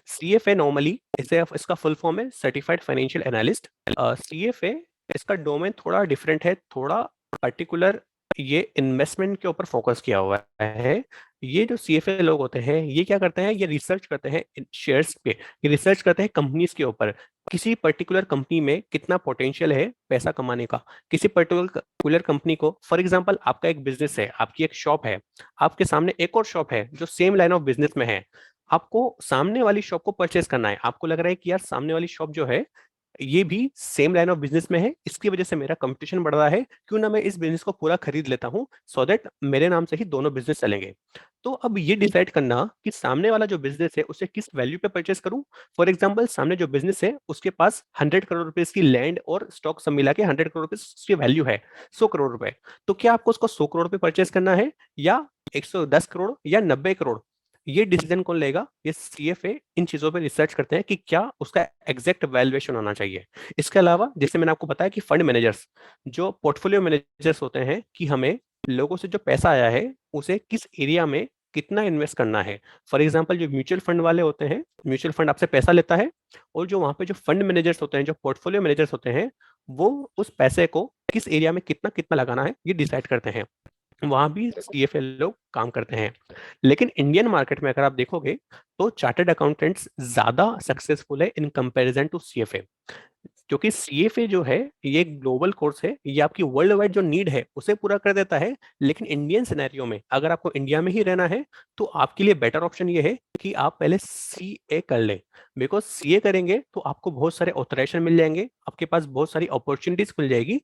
सीएफए नॉर्मली इसे इसका फुल फॉर्म है सर्टिफाइड फाइनेंशियल एनालिस्ट। सीएफए इसका डोमेन थोड़ा डिफरेंट है, थोड़ा पर्टिकुलर, ये इन्वेस्टमेंट के ऊपर फोकस किया हुआ है। ये जो सीएफए लोग होते हैं ये क्या करते हैं, ये रिसर्च करते हैं शेयर्स पे, ये रिसर्च करते हैं कंपनीज के ऊपर, किसी पर्टिकुलर कंपनी में कितना पोटेंशियल है पैसा कमाने का। किसी पर्टिकुलर कंपनी को, फॉर एग्जांपल आपका एक बिजनेस है, आपकी एक शॉप है, आपके सामने एक और शॉप है जो सेम लाइन ऑफ बिजनेस में है, आपको सामने वाली शॉप को परचेस करना है। आपको लग रहा है कि यार सामने वाली शॉप जो है ये भी सेम लाइन ऑफ बिजनेस में है, इसकी वजह से मेरा कंपटीशन बढ़ रहा है, क्यों ना मैं इस बिजनेस को पूरा खरीद लेता हूं, सो दैट मेरे नाम से ही दोनों बिजनेस चलेंगे। तो अब ये डिसाइड करना कि सामने वाला जो बिजनेस है उसे किस वैल्यू पे परचेस करूं। फॉर एग्जांपल, सामने जो बिजनेस है उसके पास 100 करोड़ रुपए की लैंड और स्टॉक सब मिला के 100 करोड़ रुपए की वैल्यू है, 100 करोड़ रुपए। तो क्या आपको उसको 100 करोड़ पे परचेस करना है या 110 करोड़ या 90 करोड़? ये डिसीजन कौन लेगा? ये सीएफए इन चीजों पे रिसर्च करते हैं कि क्या उसका एग्जैक्ट वैल्यूएशन होना चाहिए। इसके अलावा जैसे मैंने आपको बताया कि फंड मैनेजर्स, जो पोर्टफोलियो मैनेजर्स होते हैं, कि हमें लोगों से जो पैसा आया है उसे किस एरिया में कितना इन्वेस्ट करना है। फॉर एग्जाम्पल, जो म्यूचुअल फंड वाले होते हैं, म्यूचुअल फंड आपसे पैसा लेता है, और जो वहां पे जो फंड मैनेजर्स होते हैं, जो पोर्टफोलियो मैनेजर्स होते हैं, वो उस पैसे को किस एरिया में कितना कितना लगाना है ये डिसाइड करते हैं। वहां भी सीएफए लोग काम करते हैं। लेकिन इंडियन मार्केट में अगर आप देखोगे तो चार्टर्ड अकाउंटेंट्स ज्यादा सक्सेसफुल है इन कंपैरिजन टू सीएफए, क्योंकि सीएफए जो है ये ग्लोबल कोर्स है, ये आपकी वर्ल्ड वाइड जो नीड है उसे पूरा कर देता है। लेकिन इंडियन सिनेरियो में अगर आपको इंडिया में ही रहना है तो आपके लिए बेटर ऑप्शन ये है कि आप पहले सीए कर लें। बिकॉज सीए करेंगे तो आपको बहुत सारे ऑथराइजेशन मिल जाएंगे, आपके पास बहुत सारी अपॉर्चुनिटीज मिल जाएगी।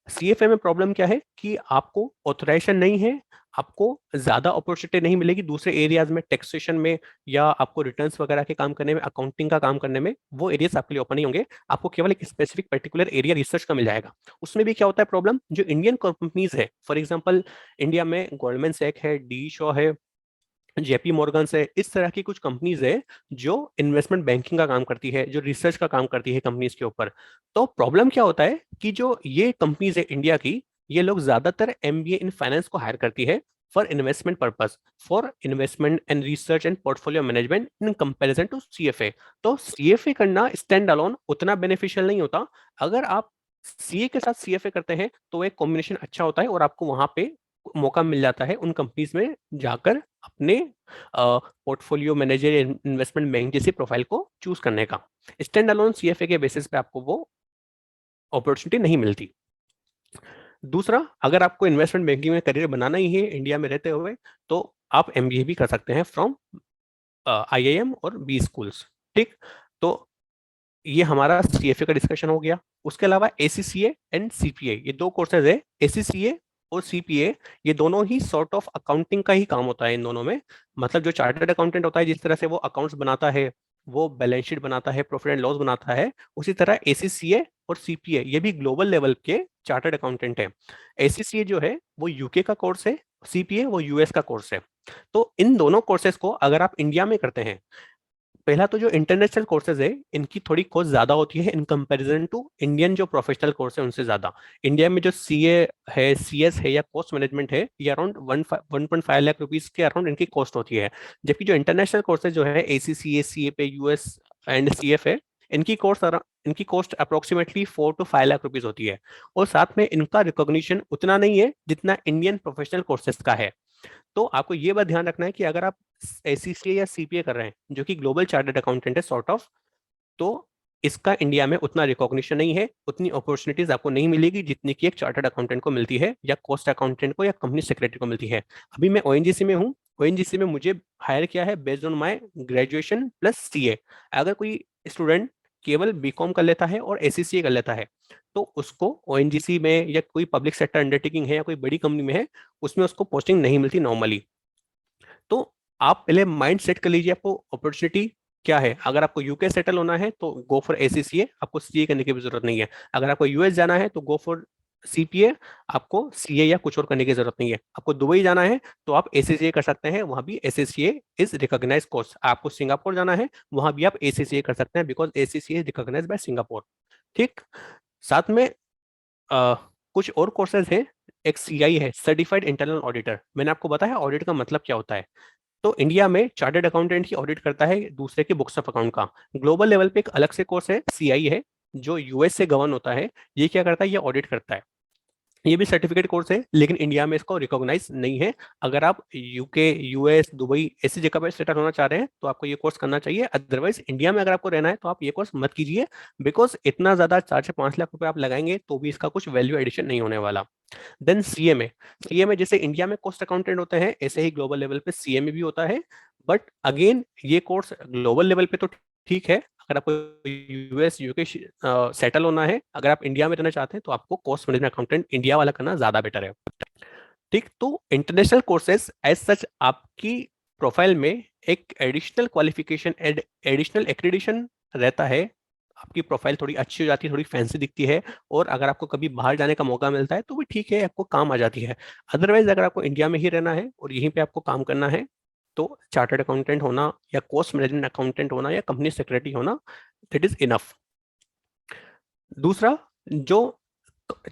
सीएफए में प्रॉब्लम क्या है कि आपको ऑथराइजेशन नहीं है, आपको ज्यादा अपॉर्चुनिटी नहीं मिलेगी दूसरे एरियाज में, टैक्सेशन में या आपको रिटर्न्स वगैरह के काम करने में, अकाउंटिंग का काम करने में, वो एरियाज आपके लिए ओपन नहीं होंगे। आपको केवल एक स्पेसिफिक पर्टिकुलर एरिया रिसर्च का मिल जाएगा। उसमें भी क्या होता है प्रॉब्लम, जो इंडियन कंपनीज है, फॉर एग्जाम्पल इंडिया में गोल्डमैन सैक है, डी शॉ है, जेपी मॉर्गन है, इस तरह की कुछ कंपनीज है जो इन्वेस्टमेंट बैंकिंग का काम करती है, जो रिसर्च का काम करती है कंपनीज के ऊपर। तो प्रॉब्लम क्या होता है कि जो ये कंपनीज है इंडिया की, ये लोग ज्यादातर एमबीए इन फाइनेंस को हायर करती है for investment purpose, for investment and research and portfolio management in comparison to CFA. तो सीएफए करना स्टैंड अलोन उतना बेनिफिशियल नहीं होता। अगर आप सीए के साथ सीएफए करते हैं तो एक कॉम्बिनेशन अच्छा होता है और आपको वहां पे मौका मिल जाता है उन कंपनीज में जाकर अपने पोर्टफोलियो मैनेजर या इन्वेस्टमेंट बैंक जैसी प्रोफाइल को चूज करने का। स्टैंड अलोन सीएफए के बेसिस पे आपको वो अपॉर्चुनिटी नहीं मिलती। दूसरा, अगर आपको इन्वेस्टमेंट बैंकिंग में करियर बनाना ही है इंडिया में रहते हुए, तो आप एमबीए भी कर सकते हैं फ्रॉम आईआईएम और बी स्कूल्स। ठीक, तो ये हमारा सीएफए का डिस्कशन हो गया। उसके अलावा एसीसीए एंड सीपीए, ये दो कोर्सेज है। एसीसीए और सीपीए ये दोनों ही सॉर्ट ऑफ अकाउंटिंग का ही काम होता है इन दोनों में। मतलब जो चार्टर्ड अकाउंटेंट होता है जिस तरह से वो अकाउंट्स बनाता है, वो बैलेंस शीट बनाता है, प्रॉफिट एंड लॉस बनाता है, उसी तरह एसीसीए और सीपीए ये भी ग्लोबल लेवल के चार्टर्ड अकाउंटेंट है। एसीसीए जो है वो यूके का कोर्स है, सीपीए वो यूएस का कोर्स है। तो इन दोनों कोर्सेज को अगर आप इंडिया में करते हैं, पहला तो जो इंटरनेशनल कोर्सेज है इनकी थोड़ी कॉस्ट ज्यादा होती है इन कंपैरिजन टू इंडियन जो प्रोफेशनल कोर्स है उनसे ज्यादा। इंडिया में जो सीए है, सीएस है या कॉस्ट मैनेजमेंट है, ये अराउंड 1.5 लाख रुपीज के अराउंड इनकी कॉस्ट होती है। जबकि जो इंटरनेशनल कोर्सेज जो है एसीसीए, सीएपे, यूएस एंड सीएफ है, इनकी cost approximately 4 to 5 lakh rupees होती है। और साथ में इनका रिकॉग्निशन उतना नहीं है जितना इंडियन प्रोफेशनल कोर्सेज का है। तो आपको ये बात ध्यान रखना है कि अगर आप एसीसीए या सीपीए कर रहे हैं जो कि ग्लोबल चार्टर्ड अकाउंटेंट है सॉर्ट ऑफ, तो इसका इंडिया में उतना रिकॉग्निशन नहीं है, उतनी अपॉर्चुनिटीज आपको नहीं मिलेगी जितनी कि एक चार्टर्ड अकाउंटेंट को मिलती है या कॉस्ट अकाउंटेंट को या कंपनी सेक्रेटरी को मिलती है। अभी मैं ओएनजीसी में हूँ, ओएनजीसी में मुझे हायर किया है based on my graduation plus CA. अगर कोई स्टूडेंट केवल बीकॉम कर लेता है और एसीसीए कर लेता है तो उसको ओएनजीसी में या कोई पब्लिक सेक्टर अंडरटेकिंग है या कोई बड़ी कंपनी में है, उसमें उसको पोस्टिंग नहीं मिलती नॉर्मली। तो आप पहले माइंड सेट कर लीजिए आपको अपॉर्चुनिटी क्या है। अगर आपको यूके सेटल होना है तो गो फॉर एसीसीए, आपको सीए करने की भी जरूरत नहीं है। अगर आपको यूएस जाना है तो गो फॉर सीपीए, आपको सीए या कुछ और करने की जरूरत नहीं है। आपको दुबई जाना है तो आप एसीसीए कर सकते हैं, वहां भी एसीसीए इज रिकॉग्नाइज्ड कोर्स। आपको सिंगापुर जाना है वहां भी आप एसीसीए कर सकते हैं because ACCA is recognised by Singapore. ठीक, साथ में अ, कुछ और कोर्सेज हैं। एक सीआई है, सर्टिफाइड इंटरनल ऑडिटर। मैंने आपको बताया ऑडिट का मतलब क्या होता है। तो इंडिया में चार्टर्ड अकाउंटेंट ही ऑडिट करता है दूसरे के बुक्स ऑफ अकाउंट का। ग्लोबल लेवल पे एक अलग से कोर्स है, सीआई है, जो यूएस से गवर्न होता है। ये क्या करता है, ये ऑडिट करता है। ये भी सर्टिफिकेट कोर्स है लेकिन इंडिया में इसको रिकॉग्नाइज नहीं है। अगर आप यूके, यूएस, दुबई ऐसी जगह पर सेटल होना चाह रहे हैं तो आपको ये कोर्स करना चाहिए। अदरवाइज इंडिया में अगर आपको रहना है तो आप ये कोर्स मत कीजिए, बिकॉज इतना ज्यादा 4 से 5 लाख रुपए आप लगाएंगे तो भी इसका कुछ वैल्यू एडिशन नहीं होने वाला। देन सीएमए, सीएमए जैसे इंडिया में कॉस्ट अकाउंटेंट होते हैं ऐसे ही ग्लोबल लेवल पे सीएमए भी होता है। बट अगेन ये कोर्स ग्लोबल लेवल पे तो ठीक है, अगर आपको यूएस, यूके सेटल होना है, अगर आप इंडिया में रहना चाहते हैं तो आपको कॉस्ट मैनेजमेंट अकाउंटेंट इंडिया वाला करना ज्यादा बेटर है। ठीक, तो इंटरनेशनल कोर्सेज एज सच आपकी प्रोफाइल में एक एडिशनल क्वालिफिकेशन, एडिशनल एक्रेडिशन रहता है। आपकी प्रोफाइल थोड़ी अच्छी हो जाती है, थोड़ी फैंसी दिखती है, और अगर आपको कभी बाहर जाने का मौका मिलता है तो भी ठीक है, आपको काम आ जाती है। अदरवाइज अगर आपको इंडिया में ही रहना है और यहीं पे आपको काम करना है तो चार्टर्ड अकाउंटेंट होना या कॉस्ट मैनेजमेंट अकाउंटेंट होना या कंपनी सेक्रेटरी होना, दैट इज इनफ। दूसरा, जो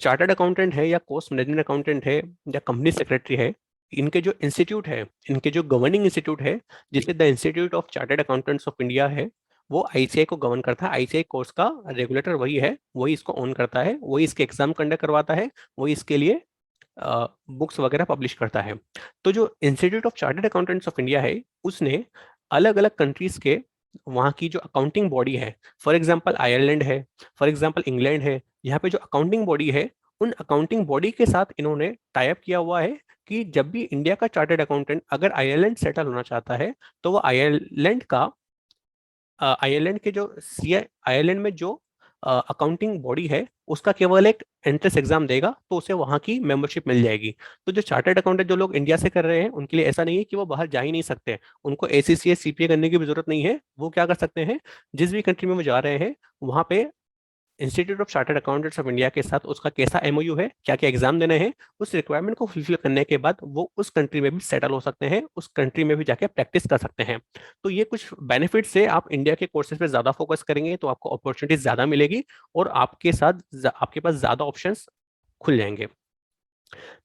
चार्टर्ड अकाउंटेंट है या कॉस्ट मैनेजमेंट अकाउंटेंट है या कंपनी सेक्रेटरी है, इनके जो इंस्टीट्यूट है, इनके जो गवर्निंग इंस्टीट्यूट है, जिससे the institute of chartered accountants of India है, वो आईसीआई को गवर्न करता है। आईसीआई कोर्स का रेगुलेटर वही है, वही इसको ऑन करता है, वही इसके एग्जाम कंडक्ट करवाता है, वही इसके लिए बुक्स वगैरह पब्लिश करता है। तो जो institute of chartered accountants of India है, उसने अलग अलग कंट्रीज के वहाँ की जो अकाउंटिंग बॉडी है, फॉर एग्जाम्पल आयरलैंड है, फॉर एग्जाम्पल इंग्लैंड है, यहाँ पे जो अकाउंटिंग बॉडी है, उन अकाउंटिंग बॉडी के साथ इन्होंने टाई अप किया हुआ है कि जब भी इंडिया का चार्टर्ड अकाउंटेंट अगर आयरलैंड सेटल होना चाहता है, तो वो आयरलैंड के जो सी आयरलैंड में जो अकाउंटिंग बॉडी है, उसका केवल एक एंट्रेंस एग्जाम देगा, तो उसे वहां की मेंबरशिप मिल जाएगी। तो जो चार्टर्ड अकाउंटेंट जो लोग इंडिया से कर रहे हैं, उनके लिए ऐसा नहीं है कि वो बाहर जा ही नहीं सकते, उनको एसीसीए सीपीए करने की भी जरूरत नहीं है। वो क्या कर सकते हैं, जिस भी कंट्री में वो जा रहे हैं, वहां पे institute of chartered accountants of India के साथ उसका कैसा एमओयू है, क्या क्या एग्जाम देने हैं, उस रिक्वायरमेंट को फुलफिल करने के बाद वो उस कंट्री में भी सेटल हो सकते हैं, उस कंट्री में भी जाके प्रैक्टिस कर सकते हैं। तो ये कुछ बेनिफिट से आप इंडिया के कोर्सेज पे ज्यादा फोकस करेंगे तो आपको अपॉर्चुनिटीज ज्यादा मिलेगी और आपके पास ज्यादा ऑप्शंस खुल जाएंगे।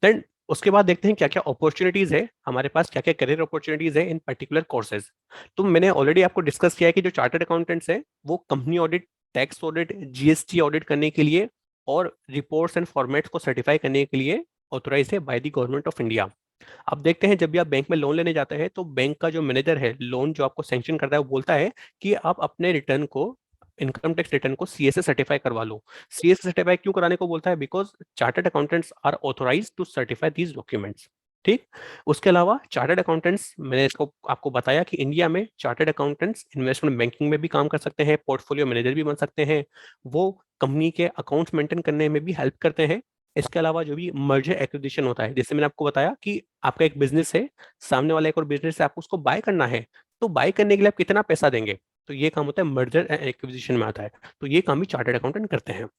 देन उसके बाद देखते हैं क्या क्या अपॉर्चुनिटीज है हमारे पास, क्या क्या करियर अपॉर्चुनिटीज है इन पर्टिकुलर कोर्सेज। तो मैंने ऑलरेडी आपको डिस्कस किया है कि जो चार्टर्ड अकाउंटेंट्स है, वो company audit, tax audit, GST audit करने के लिए और रिपोर्ट्स एंड फॉर्मेट्स को सर्टिफाई करने के लिए ऑथोराइज है by the government of India. अब देखते हैं, जब भी आप बैंक में लोन लेने जाते हैं, तो बैंक का जो मैनेजर है, लोन जो आपको सैंक्शन करता है, वो बोलता है कि आप अपने रिटर्न को, इनकम टैक्स रिटर्न को सीए से सर्टिफाई करवा लो। सीए से सर्टिफाई क्यों कराने को बोलता है? Because chartered accountants are authorise to certify these documents. ठीक। उसके अलावा चार्टर्ड अकाउंटेंट्स, मैंने इसको आपको बताया कि इंडिया में चार्टर्ड अकाउंटेंट्स इन्वेस्टमेंट बैंकिंग में भी काम कर सकते हैं, पोर्टफोलियो मैनेजर भी बन सकते हैं, वो कंपनी के अकाउंट्स मेंटेन करने में भी हेल्प करते हैं। इसके अलावा जो भी मर्जर एक्विजिशन होता है, जैसे मैंने आपको बताया कि आपका एक बिजनेस है, सामने वाला एक और बिजनेस है, आपको उसको बाय करना है, तो बाय करने के लिए आप कितना पैसा देंगे, तो ये काम होता है मर्जर एंड एक्विजिशन में आता है। तो ये काम भी चार्टर्ड अकाउंटेंट करते हैं।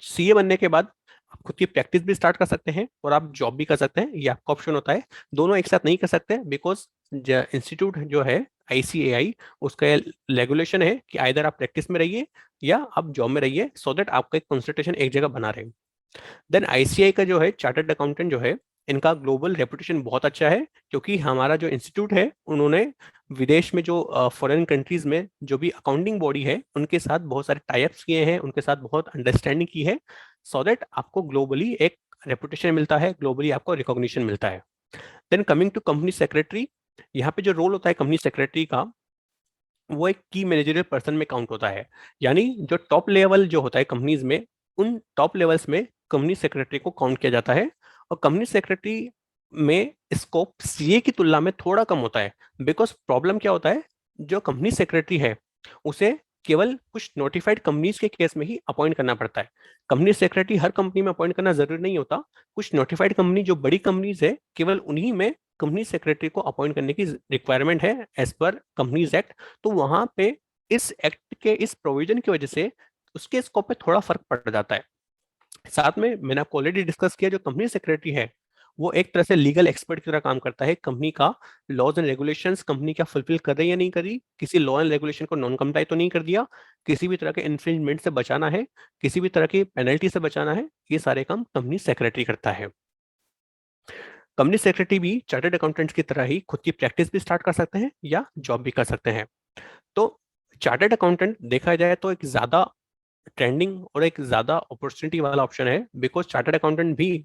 सीए बनने के बाद आप खुद की प्रैक्टिस भी स्टार्ट कर सकते हैं और आप जॉब भी कर सकते हैं, ये आपका ऑप्शन होता है। दोनों एक साथ नहीं कर सकते, बिकॉज इंस्टीट्यूट जो है आईसीएआई, उसका रेगुलेशन है कि आइदर आप प्रैक्टिस में रहिए या आप जॉब में रहिए, सो दैट आपका एक कंसंट्रेशन एक जगह बना रहे। देन आईसीआई का जो है चार्टर्ड अकाउंटेंट जो है, इनका ग्लोबल रेपुटेशन बहुत अच्छा है, क्योंकि हमारा जो इंस्टीट्यूट है, उन्होंने विदेश में जो फॉरेन कंट्रीज में जो भी अकाउंटिंग बॉडी है, उनके साथ बहुत सारे टाइप्स किए हैं, उनके साथ बहुत अंडरस्टैंडिंग की है, सो दैट आपको ग्लोबली एक रेपुटेशन मिलता है, ग्लोबली आपको रिकॉग्निशन मिलता है। Then coming to company secretary, यहाँ पे जो रोल होता है कंपनी सेक्रेटरी का, वो एक की मैनेजरियल पर्सन में काउंट होता है। यानी जो टॉप लेवल जो होता है कंपनीज में, उन टॉप लेवल्स में कंपनी सेक्रेटरी को काउंट किया जाता है। और कंपनी सेक्रेटरी में स्कोप सीए की तुलना में थोड़ा कम होता है, बिकॉज प्रॉब्लम क्या होता है, जो कंपनी सेक्रेटरी है, उसे केवल कुछ नोटिफाइड कंपनीज के केस में ही अपॉइंट करना पड़ता है। कंपनी सेक्रेटरी हर कंपनी में अपॉइंट करना जरूरी नहीं होता। कुछ नोटिफाइड कंपनी जो बड़ी कंपनीज है, केवल उन्हीं में कंपनी सेक्रेटरी को अपॉइंट करने की रिक्वायरमेंट है एज पर कंपनीज एक्ट। तो वहां पे इस एक्ट के इस प्रोविजन की वजह से उसके स्कोप पे थोड़ा फर्क पड़ जाता है। साथ में मैंने आपको ऑलरेडी डिस्कस किया, जो कंपनी सेक्रेटरी है, वो एक तरह से लीगल एक्सपर्ट की तरह काम करता है। कंपनी का लॉज एंड रेगुलेशंस कंपनी क्या फुलफिल कर रही है या नहीं कर रही, किसी लॉ एंड रेगुलेशन को नॉन कंप्लाई तो नहीं कर दिया, किसी भी तरह के इन्फ्रिंजमेंट से बचाना है, किसी भी तरह की पेनल्टी से बचाना है, ये सारे काम कंपनी सेक्रेटरी करता है। कंपनी सेक्रेटरी भी चार्टर्ड अकाउंटेंट्स की तरह ही खुद की प्रैक्टिस भी स्टार्ट कर सकते हैं या जॉब भी कर सकते हैं। तो चार्टर्ड अकाउंटेंट देखा जाए तो एक ज्यादा ट्रेंडिंग और एक ज्यादा अपॉर्चुनिटी वाला ऑप्शन है, बिकॉज चार्टर्ड अकाउंटेंट भी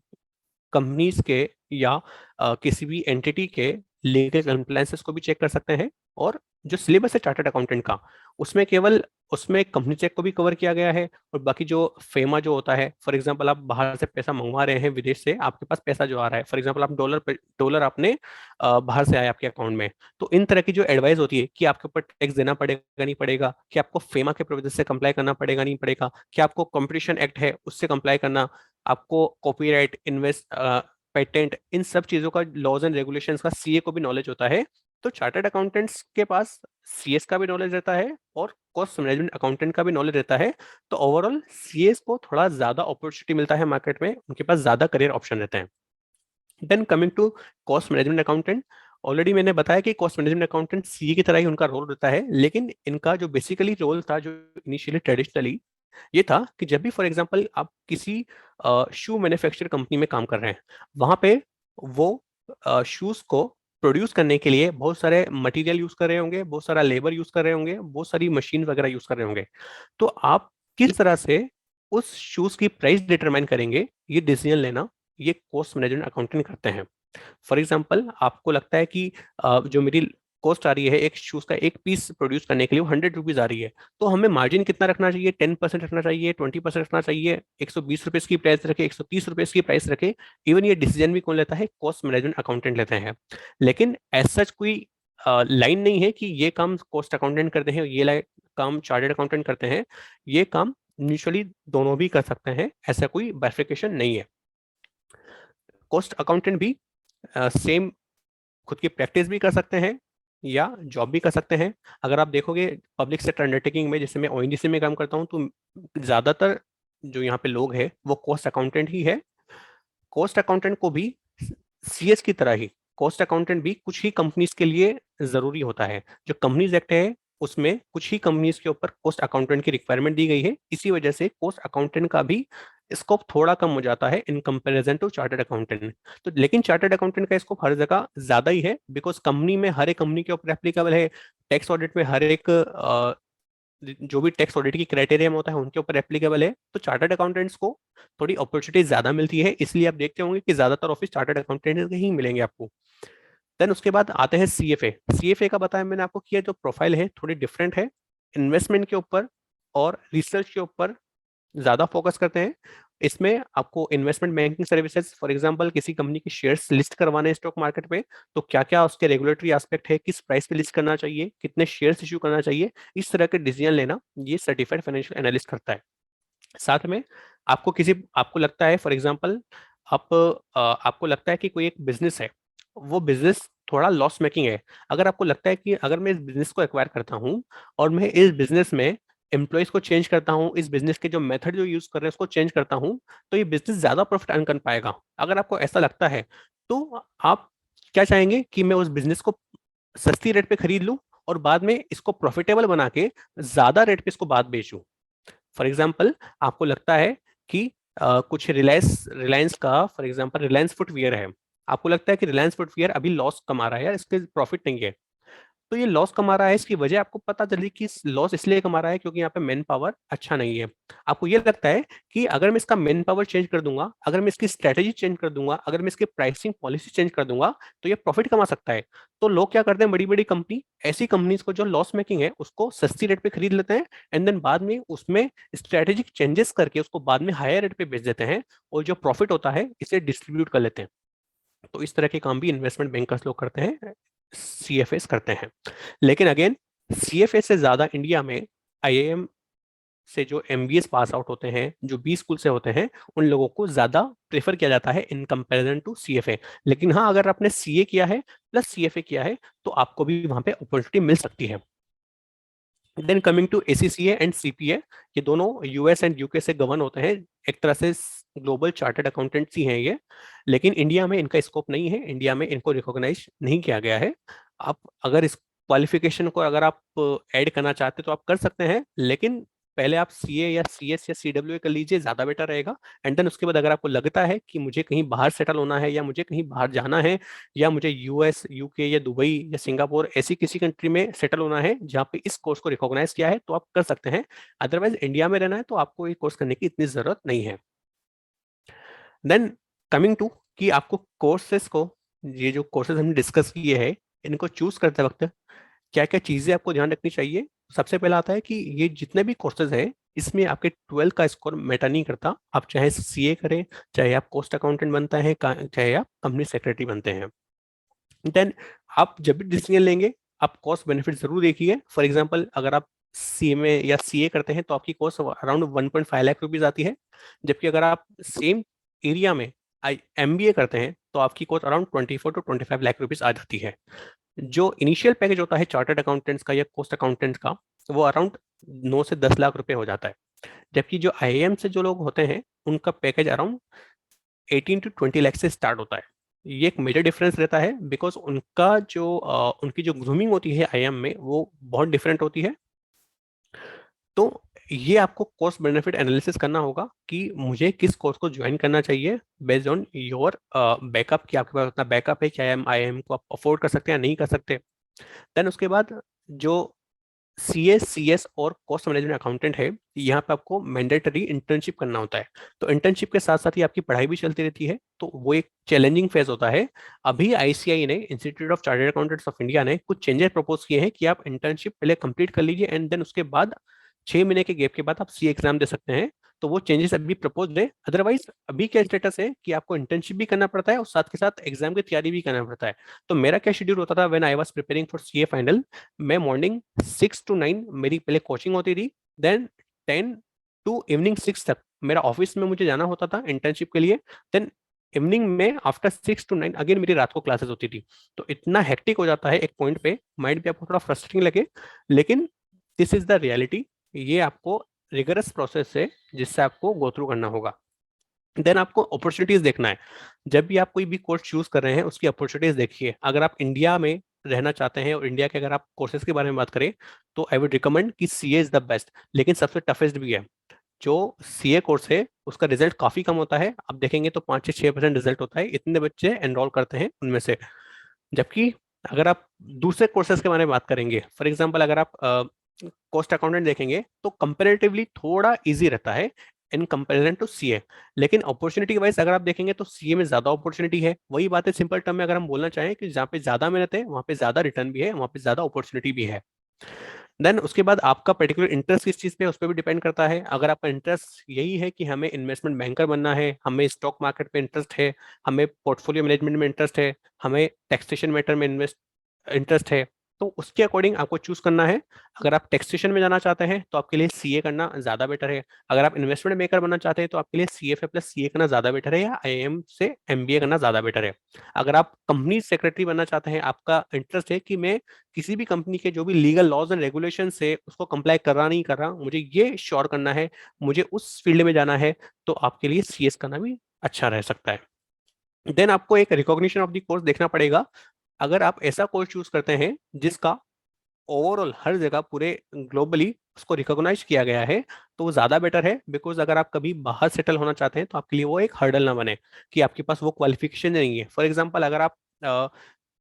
कंपनीज के या किसी भी एंटिटी के लीगल कंप्लायंसेस को भी चेक कर सकते हैं। और जो सिलेबस है चार्टर्ड अकाउंटेंट का, उसमें केवल उसमें कंपनी चेक को भी कवर किया गया है, और बाकी जो फेमा जो होता है, फॉर एग्जांपल आप बाहर से पैसा मंगवा रहे हैं, विदेश से आपके पास पैसा जो आ रहा है, फॉर एग्जांपल आप डॉलर आपने बाहर से आया आपके अकाउंट में, तो इन तरह की जो एडवाइस होती है कि आपके ऊपर टैक्स देना पड़ेगा नहीं पड़ेगा, कि आपको फेमा के प्रोविजन से कंप्लाई करना पड़ेगा नहीं पड़ेगा, कि आपको कंपटीशन एक्ट है उससे कंप्लाई करना, आपको कॉपीराइट, पेटेंट, इन सब चीजों का, लॉज एंड रेगुलेशंस का सीए को भी नॉलेज होता है। तो चार्टर्ड अकाउंटेंट्स के पास सीएस का भी नॉलेज रहता है और कॉस्ट मैनेजमेंट अकाउंटेंट का भी नॉलेज रहता है। तो ओवरऑल सीएस को थोड़ा ज्यादा अपॉर्चुनिटी मिलता है मार्केट में, उनके पास ज्यादा करियर ऑप्शन रहते हैं। Then coming to cost management accountant, already मैंने बताया कि कॉस्ट मैनेजमेंट अकाउंटेंट सीए की तरह ही उनका रोल रहता है, लेकिन इनका जो बेसिकली रोल था, जो इनिशियली ट्रेडिशनली ये था कि जब भी फॉर एग्जांपल आप किसी शू मैन्युफैक्चर कंपनी में काम कर रहे हैं, वहां पे वो शूज को प्रोड्यूस करने के लिए बहुत सारे मटेरियल यूज कर रहे होंगे, बहुत सारा लेबर यूज कर रहे होंगे, बहुत सारी मशीन वगैरह यूज कर रहे होंगे। तो आप किस तरह से उस शूज की प्राइस डिटरमाइन करेंगे, ये डिसीजन लेना ये कॉस्ट मैनेजमेंट अकाउंटिंग करते हैं। फॉर एग्जाम्पल, आपको लगता है कि जो मेरी कॉस्ट आ रही है एक शूज का एक पीस प्रोड्यूस करने के लिए, वो 100 रुपीज आ रही है, तो हमें मार्जिन कितना रखना चाहिए? 10% रखना चाहिए, 20% रखना चाहिए, 120 रुपीज की प्राइस रखे, 130 रुपीज की प्राइस रखे? इवन ये डिसीजन भी कौन लेता है? कॉस्ट मैनेजमेंट अकाउंटेंट लेते हैं। लेकिन ऐसा सच कोई लाइन नहीं है कि ये काम कॉस्ट अकाउंटेंट करते हैं, ये काम चार्टर्ड अकाउंटेंट करते हैं। ये काम म्यूचुअली दोनों भी कर सकते हैं, ऐसा कोई बाइफिकेशन नहीं है। कॉस्ट अकाउंटेंट भी सेम खुद की प्रैक्टिस भी कर सकते हैं या जॉब भी कर सकते हैं। अगर आप देखोगे पब्लिक सेक्टर अंडरटेकिंग में, जैसे मैं ओएनजीसी में काम करता हूं, तो ज्यादातर जो यहाँ पे लोग हैं वो कॉस्ट अकाउंटेंट ही है। कॉस्ट अकाउंटेंट को भी सीएस की तरह ही कॉस्ट अकाउंटेंट भी कुछ ही कंपनीज के लिए जरूरी होता है। जो कंपनीज एक्ट है उसमें कुछ ही कंपनीज के ऊपर कॉस्ट अकाउंटेंट की रिक्वायरमेंट दी गई है, इसी वजह से कॉस्ट अकाउंटेंट का भी स्कोप थोड़ा कम हो जाता है in comparison to chartered accountant. तो लेकिन चार्टर्ड अकाउंटेंट का स्कोप हर जगह ज्यादा ही है, बिकॉज कंपनी में हर एक कंपनी के ऊपर एप्लीकेबल है। टैक्स ऑडिट में हर एक जो भी टैक्स ऑडिट की क्राइटेरिया में होता है उनके ऊपर एप्लीकेबल है। तो चार्टर्ड अकाउंटेंट्स को थोड़ी अपॉर्चुनिटी ज्यादा मिलती है, इसलिए आप देखते होंगे कि ज्यादातर ऑफिस चार्टर्ड अकाउंटेंट के ही मिलेंगे आपको। देन उसके बाद आते हैं सीएफए। सीएफए का बताया मैंने आपको किया, जो प्रोफाइल है थोड़ी डिफरेंट है, इन्वेस्टमेंट के ऊपर और रिसर्च के ऊपर ज्यादा फोकस करते हैं। इसमें आपको investment banking services, for example किसी कंपनी के शेयर्स लिस्ट करवाने हैं स्टॉक मार्केट पे, तो क्या क्या उसके रेगुलेटरी एस्पेक्ट है, किस प्राइस पे लिस्ट करना चाहिए, कितने शेयर्स इश्यू करना चाहिए, इस तरह के डिसीजन लेना ये सर्टिफाइड फाइनेंशियल एनालिस्ट करता है। साथ में आपको लगता है फॉर एग्जांपल, आपको लगता है कि कोई एक बिजनेस है, वो बिजनेस थोड़ा लॉस मेकिंग है। अगर आपको लगता है कि अगर मैं इस बिजनेस को एक्वायर करता हूँ और मैं इस बिजनेस में एम्प्लॉयज को चेंज करता हूँ, इस बिजनेस के जो मेथड जो यूज कर रहे हैं उसको चेंज करता हूँ, तो ये बिजनेस ज्यादा प्रॉफिट अर्न कर पाएगा। अगर आपको ऐसा लगता है तो आप क्या चाहेंगे कि मैं उस बिजनेस को सस्ती रेट पे खरीद लूं और बाद में इसको प्रॉफिटेबल बना के ज्यादा रेट पे इसको बाद बेचूं। फॉर एग्जाम्पल, आपको लगता है कि कुछ रिलायंस रिलायंस का फॉर एग्जाम्पल रिलायंस फुटवियर है, आपको लगता है कि रिलायंस फुटवियर अभी लॉस कमा रहा है, यार इसके प्रॉफिट नहीं है। तो ये लॉस कमा रहा है, इसकी वजह आपको पता चली कि लॉस इसलिए कमा रहा है क्योंकि यहाँ पे मैन पावर अच्छा नहीं है। आपको ये लगता है कि अगर मैं इसका मैन पावर चेंज कर दूंगा, अगर मैं इसकी स्ट्रेटेजी चेंज कर दूंगा, अगर मैं इसकी प्राइसिंग पॉलिसी चेंज कर दूंगा, तो ये प्रॉफिट कमा सकता है। तो लोग क्या करते हैं, बड़ी बड़ी कंपनी ऐसी कंपनीज को जो लॉस मेकिंग है उसको सस्ती रेट पे खरीद लेते हैं, एंड देन बाद में उसमें स्ट्रेटेजिक चेंजेस करके उसको बाद में हायर रेट पे बेच देते हैं, और जो प्रॉफिट होता है इसे डिस्ट्रीब्यूट कर लेते हैं। तो इस तरह के काम भी इन्वेस्टमेंट बैंकर्स लोग करते हैं, सीएफएस करते हैं। लेकिन अगेन, सीएफए से ज्यादा इंडिया में आईआईएम से जो एमबीएस पास आउट होते हैं, जो बी स्कूल से होते हैं, उन लोगों को ज्यादा प्रेफर किया जाता है इन कंपैरिजन टू सीएफए। लेकिन हाँ, अगर आपने सीए किया है प्लस सीएफए किया है तो आपको भी वहां पे अपॉर्चुनिटी मिल सकती है। Then coming to ACCA and CPA, ये दोनों यूएस एंड यूके से गवर्न होते हैं, एक तरह से ग्लोबल चार्टर्ड अकाउंटेंट्स ही हैं ये। लेकिन इंडिया में इनका स्कोप नहीं है, इंडिया में इनको रिकॉग्नाइज नहीं किया गया है। आप अगर इस क्वालिफिकेशन को अगर आप ऐड करना चाहते तो आप कर सकते हैं, लेकिन पहले आप सीए या सीएस या सीडब्ल्यूए कर लीजिए, ज्यादा बेटर रहेगा। एंड देन उसके बाद अगर आपको लगता है कि मुझे कहीं बाहर सेटल होना है या मुझे कहीं बाहर जाना है, या मुझे यूएस यूके या दुबई या सिंगापुर ऐसी किसी कंट्री में सेटल होना है जहाँ पे इस कोर्स को रिकॉग्नाइज किया है, तो आप कर सकते हैं। अदरवाइज इंडिया में रहना है तो आपको ये कोर्स करने की इतनी जरूरत नहीं है। देन कमिंग टू कि आपको कोर्सेस को, ये जो कोर्सेज हमने डिस्कस किए हैं, इनको चूज करते वक्त क्या क्या चीजें आपको ध्यान रखनी चाहिए। सबसे पहला आता है कि ये जितने भी कोर्सेज हैं इसमें आपके 12 का स्कोर मैटर नहीं करता। आप चाहे सीए करें, चाहे आप कॉस्ट अकाउंटेंट बनते हैं, चाहे आप कंपनी सेक्रेटरी बनते हैं। देन आप जब भी डिसीजन लेंगे, आप कॉस्ट बेनिफिट जरूर देखिए। फॉर एग्जांपल, अगर आप सीएमए या सीए करते हैं तो आपकी कॉस्ट अराउंड 1.5 लाख रुपीज आती है, जबकि अगर आप सेम एरिया में एमबीए करते हैं तो आपकी cost around 24 to 25 lakh rupees आ जाती है। जो इनिशियल पैकेज होता है चार्टर्ड अकाउंटेंट्स का या कॉस्ट अकाउंटेंट्स का, वो अराउंड 9 से 10 लाख रुपए हो जाता है। जबकि जो आईआईएम से जो लोग होते हैं उनका पैकेज अराउंड 18 to 20 लाख से स्टार्ट होता है। ये एक मेजर डिफरेंस रहता है, बिकॉज उनकी जो ग्रूमिंग होती है आईआईएम में वो बहुत डिफरेंट होती है। तो ये आपको कॉस्ट बेनिफिट एनालिसिस करना होगा कि मुझे किस कोर्स को ज्वाइन करना चाहिए बेस्ड ऑन योर बैकअप, कि आपके पास उतना बैकअप है कि आईआईएम को आप अफोर्ड कर सकते हैं या नहीं कर सकते। देन उसके बाद जो सीए, सीएस और कॉस्ट मैनेजमेंट अकाउंटेंट है, यहाँ पे आपको मैंडेटरी इंटर्नशिप करना होता है। तो इंटर्नशिप के साथ साथ ही आपकी पढ़ाई भी चलती रहती है, तो वो एक चैलेंजिंग फेज होता है। अभी आईसीआई ने, institute of chartered accountants of India ने कुछ चेंजेस प्रपोज किए हैं कि आप इंटर्नशिप पहले कंप्लीट कर लीजिए एंड देन उसके बाद 6 महीने के गैप के बाद आप सी एग्जाम दे सकते हैं। तो वो चेंजेस अभी प्रपोज है। अदरवाइज अभी क्या स्टेटस है कि आपको इंटर्नशिप भी करना पड़ता है और साथ के साथ एग्जाम की तैयारी भी करना पड़ता है। तो मेरा क्या शेड्यूल होता था when I was preparing for CA final, मैं मॉर्निंग 6 to 9 मेरी पहले कोचिंग होती थी, देन 10 to इवनिंग 6 तक मेरा ऑफिस में मुझे जाना होता था इंटर्नशिप के लिए, देन इवनिंग में आफ्टर 6 to 9 अगेन मेरी रात को क्लासेस होती थी। तो इतना हेक्टिक हो जाता है एक पॉइंट पे, माइंड भी आपको थोड़ा फ्रस्ट्रेटिंग लगे, लेकिन दिस इज द रियलिटी। ये आपको रिगरस प्रोसेस है जिससे आपको गो थ्रू करना होगा। देन आपको अपॉर्चुनिटीज देखना है। जब भी आप कोई भी कोर्स चूज कर रहे हैं उसकी अपॉर्चुनिटीज देखिए। अगर आप इंडिया में रहना चाहते हैं और इंडिया के अगर आप कोर्सेज के बारे में बात करें तो आई वुड रिकमेंड कि सीए इज द बेस्ट, लेकिन सबसे टफेस्ट भी है। जो सीए कोर्स है उसका रिजल्ट काफी कम होता है, आप देखेंगे तो 5 से 6% रिजल्ट होता है, इतने बच्चे एनरोल करते हैं उनमें से। जबकि अगर आप दूसरे कोर्सेज के बारे में बात करेंगे, फॉर एग्जाम्पल अगर आप कॉस्ट अकाउंटेंट देखेंगे तो कंपेरेटिवली थोड़ा इजी रहता है इन कंपेरिजन टू सीए। लेकिन अपॉर्चुनिटी वाइज अगर आप देखेंगे तो सीए में ज्यादा अपॉर्चुनिटी है। वही बात है सिंपल टर्म में अगर हम बोलना चाहें कि जहाँ पे ज्यादा मेहनत है वहाँ पे ज्यादा रिटर्न भी है, वहाँ पे ज्यादा अपॉर्चुनिटी भी है। देन उसके बाद आपका पर्टिकुलर इंटरेस्ट किस चीज पे है उस पर भी डिपेंड करता है। अगर आपका इंटरेस्ट यही है कि हमें इन्वेस्टमेंट बैंकर बनना है, हमें स्टॉक मार्केट पे इंटरेस्ट है, हमें पोर्टफोलियो मैनेजमेंट में इंटरेस्ट है, हमें टैक्सेशन मैटर में इन्वेस्ट इंटरेस्ट है, तो उसके अकॉर्डिंग आपको चूज करना है। अगर आप टैक्सेशन में जाना चाहते हैं तो आपके लिए सीए करना ज्यादा बेटर है। अगर आप इन्वेस्टमेंट मेकर बनना चाहते हैं तो आपके लिए सीएफए प्लस सीए करना ज्यादा बेटर है, या आईआईएम से एमबीए करना ज्यादा बेटर है। अगर आप कंपनी सेक्रेटरी बनना चाहते हैं, आपका इंटरेस्ट है कि मैं किसी भी कंपनी के जो भी लीगल लॉज एंड रेगुलेशन है उसको कंप्लाई कर रहा नहीं कर रहा, मुझे ये श्योर करना है, मुझे उस फील्ड में जाना है, तो आपके लिए सीएस करना भी अच्छा रह सकता है। देन आपको एक रिकॉग्निशन ऑफ द कोर्स देखना पड़ेगा। अगर आप ऐसा कोर्स चूज करते हैं जिसका ओवरऑल हर जगह पूरे ग्लोबली उसको रिकॉग्नाइज किया गया है, तो वो ज्यादा बेटर है। बिकॉज अगर आप कभी बाहर सेटल होना चाहते हैं तो आपके लिए वो एक हर्डल ना बने कि आपके पास वो क्वालिफिकेशन नहीं है। फॉर एग्जाम्पल अगर आप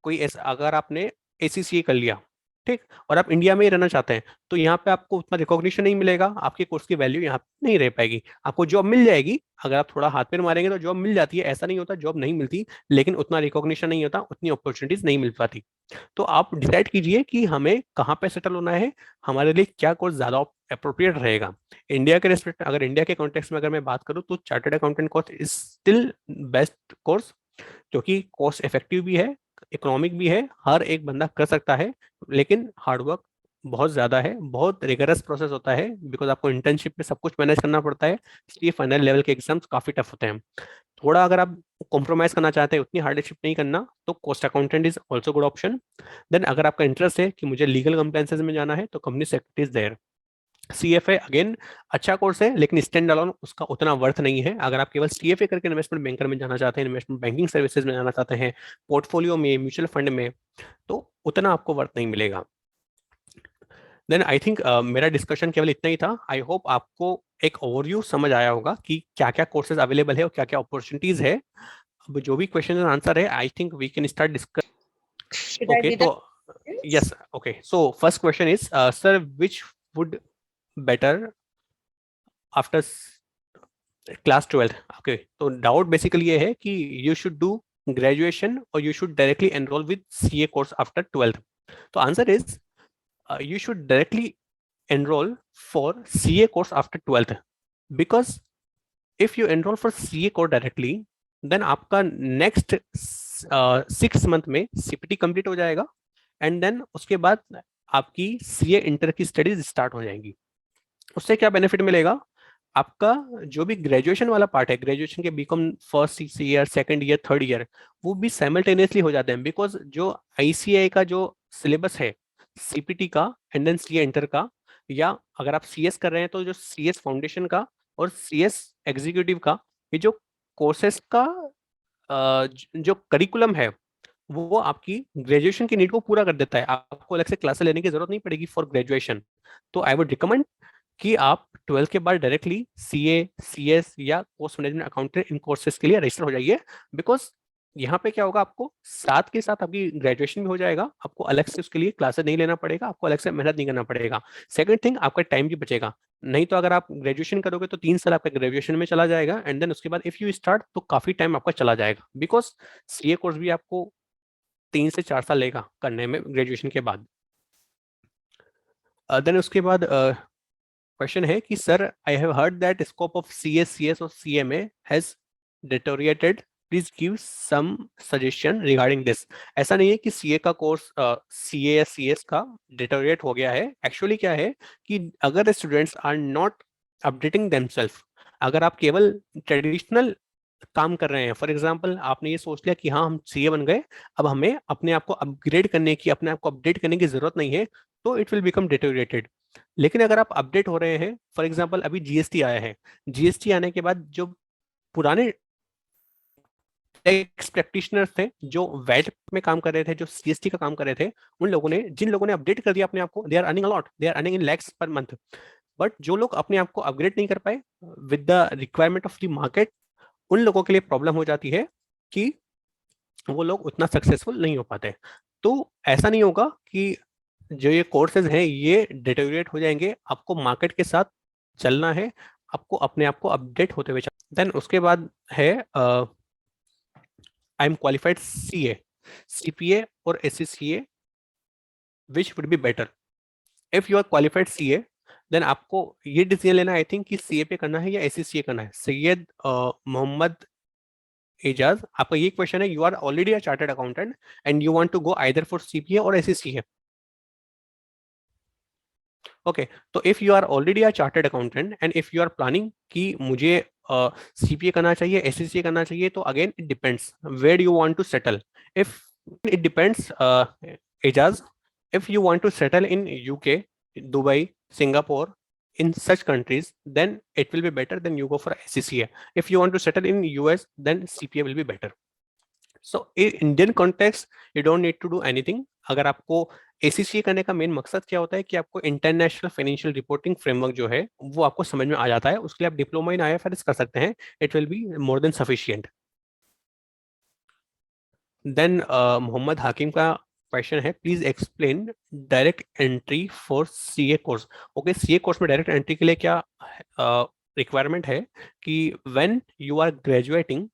कोई ऐसा, अगर आपने एसीसीए कर लिया, ठीक, और आप इंडिया में ही रहना चाहते हैं, तो यहाँ पे आपको उतना रिकॉग्निशन नहीं मिलेगा, आपके कोर्स की वैल्यू यहाँ पे नहीं रह पाएगी। आपको जॉब मिल जाएगी, अगर आप थोड़ा हाथ पैर मारेंगे तो जॉब मिल जाती है, ऐसा नहीं होता जॉब नहीं मिलती, लेकिन उतना रिकॉग्निशन नहीं होता, उतनी अपॉर्चुनिटीज नहीं मिल पाती। तो आप डिसाइड कीजिए कि हमें कहाँ पे सेटल होना है, हमारे लिए क्या कोर्स ज्यादा अप्रोप्रिएट रहेगा। इंडिया के रेस्पेक्ट, अगर इंडिया के कॉन्टेक्स्ट में अगर मैं बात करूँ तो chartered accountant course is still best course, क्योंकि कॉस्ट इफेक्टिव भी है, इकोनॉमिक भी है, हर एक बंदा कर सकता है, लेकिन हार्डवर्क बहुत ज्यादा है, बहुत रिगरस प्रोसेस होता है, बिकॉज आपको इंटर्नशिप में सब कुछ मैनेज करना पड़ता है, इसलिए फाइनल लेवल के एग्जाम्स काफी टफ होते हैं। थोड़ा अगर आप कॉम्प्रोमाइज करना चाहते हैं, उतनी हार्डशिप नहीं करना, तो cost accountant is also good option. Then अगर आपका इंटरेस्ट है कि मुझे लीगल कंप्लायंसेस में जाना है तो company secretary is there. CFA again अच्छा कोर्स है, लेकिन स्टैंड अलोन उसका उतना वर्थ नहीं है। अगर आप केवल सीएफए करके इन्वेस्टमेंट बैंकर में जाना चाहते हैं, इन्वेस्टमेंट बैंकिंग सर्विसेज में जाना चाहते हैं, पोर्टफोलियो में, म्यूचुअल फंड में, तो उतना आपको वर्थ नहीं मिलेगा। देन आई थिंक मेरा डिस्कशन केवल इतना ही था। आई होप आपको एक ओवरव्यू समझ आया होगा कि क्या क्या कोर्सेज अवेलेबल है और क्या क्या अपॉर्चुनिटीज है। अब जो भी क्वेश्चन आंसर है, I think we can start discuss. Should I okay, be the तो questions? Yes, okay, so first question is sir which would better after class 12। Okay, तो डाउट बेसिकली ये है कि यू शुड डू ग्रेजुएशन और you should directly enrol with CA course after 12th। तो answer is you should directly enroll for CA course after 12th, because if you enroll for CA course directly, then आपका next 6 month में CPT कंप्लीट हो जाएगा, एंड देन उसके बाद आपकी CA इंटर की स्टडीज स्टार्ट हो जाएंगी। उससे क्या बेनिफिट मिलेगा, आपका जो भी ग्रेजुएशन वाला पार्ट है, ग्रेजुएशन के BCom first year, second year, third year, वो भी साइमल्टेनियसली हो जाते हैं। बिकॉज जो आईसीआई का जो सिलेबस है सीपीटी का एंड देन सीए इंटर का, या अगर आप सीएस कर रहे हैं तो जो सीएस फाउंडेशन का और सीएस एग्जीक्यूटिव का, ये जो कोर्सेस का जो करिकुलम है वो आपकी ग्रेजुएशन की नीड को पूरा कर देता है। आपको अलग से क्लासेस लेने की जरूरत नहीं पड़ेगी फॉर ग्रेजुएशन। तो आई वुड रिकमेंड कि आप 12th के बाद डायरेक्टली सीए, सीएस या पोस्ट मैनेजमेंट अकाउंटेंट इन कोर्सेज के लिए रजिस्टर हो जाइए। बिकॉज यहाँ पे क्या होगा, आपको साथ के साथ आपकी ग्रेजुएशन भी हो जाएगा, आपको अलग से उसके लिए क्लासेस नहीं लेना पड़ेगा, आपको अलग से मेहनत नहीं करना पड़ेगा। सेकंड थिंग, आपका टाइम भी बचेगा। नहीं तो अगर आप ग्रेजुएशन करोगे तो 3 साल आपका ग्रेजुएशन में चला जाएगा, एंड देन उसके बाद इफ यू स्टार्ट तो काफी टाइम आपका चला जाएगा, बिकॉज सीए कोर्स भी आपको 3 से 4 साल लेगा करने में ग्रेजुएशन के बाद। देन उसके बाद क्वेश्चन है कि sir, I have heard that scope of CS, CS और CMA has deteriorated, please give some suggestion regarding this. ऐसा नहीं है कि सीए का कोर्स सीए या सीएस का डिटोरिएट हो गया है। एक्चुअली क्या है कि अगर students are not updating themselves, अगर आप केवल ट्रेडिशनल काम कर रहे हैं, फॉर एग्जाम्पल आपने ये सोच लिया कि हाँ हम सीए बन गए, अब हमें अपने आप को अपग्रेड करने की, अपने आप को अपडेट करने की जरूरत नहीं है, तो इट विल बिकम डिटोरिएटेड। लेकिन अगर आप अपडेट हो रहे हैं, फॉर एग्जाम्पल अभी जीएसटी आया है, जीएसटी आने के बाद जो पुराने टैक्स प्रैक्टिशनर्स थे जो वैट में काम कर रहे थे, जो सीएसटी का काम कर रहे थे, उन लोगों ने, जिन लोगों ने अपडेट कर दिया अपने आप को, they are earning a lot, they are earning in lakhs per month. But जो लोग अपने आप को अपग्रेड नहीं कर पाए with the requirement of the market, उन लोगों के लिए प्रॉब्लम हो जाती है कि वो लोग उतना सक्सेसफुल नहीं हो पाते। तो ऐसा नहीं होगा कि जो ये कोर्सेज हैं ये डिटेरियोरेट हो जाएंगे, आपको मार्केट के साथ चलना है, आपको अपने आप को अपडेट होते हुए चलना। देन उसके बाद है I am qualified CA, CPA और ACCA, which would be better? If you are qualified CA, then आपको ये डिसीजन लेना आई थिंक कि सीए पे करना है या एससीसीए करना है। सैयद मोहम्मद एजाज, आपका ये क्वेश्चन है, you are already a chartered accountant and you want to go either for CPA और एससीसीए। ओके, तो if you are already a chartered accountant and if you are planning कि मुझे सीपीए करना चाहिए, एससीसीए करना चाहिए, तो again it depends where you want to settle. If it depends Ejaz, if you want to settle in UK, Dubai, Singapore, in such countries, then it will be better than you go for SCCA. If you want to settle in US, then CPA will be better. So in Indian context, you don't need to do anything. अगर आपको ACCA करने का मेन मकसद क्या होता है कि आपको इंटरनेशनल फाइनेंशियल रिपोर्टिंग फ्रेमवर्क जो है वो आपको समझ में आ जाता है, उसके लिए आप डिप्लोमा इन IFRS कर सकते हैं, it will be more than sufficient. Then Mohammad Hakim का क्वेश्चन है, please explain direct entry for CA course. Okay, CA course में डायरेक्ट एंट्री के लिए क्या रिक्वायरमेंट है कि व्हेन यू आर ग्रेजुएटिंग,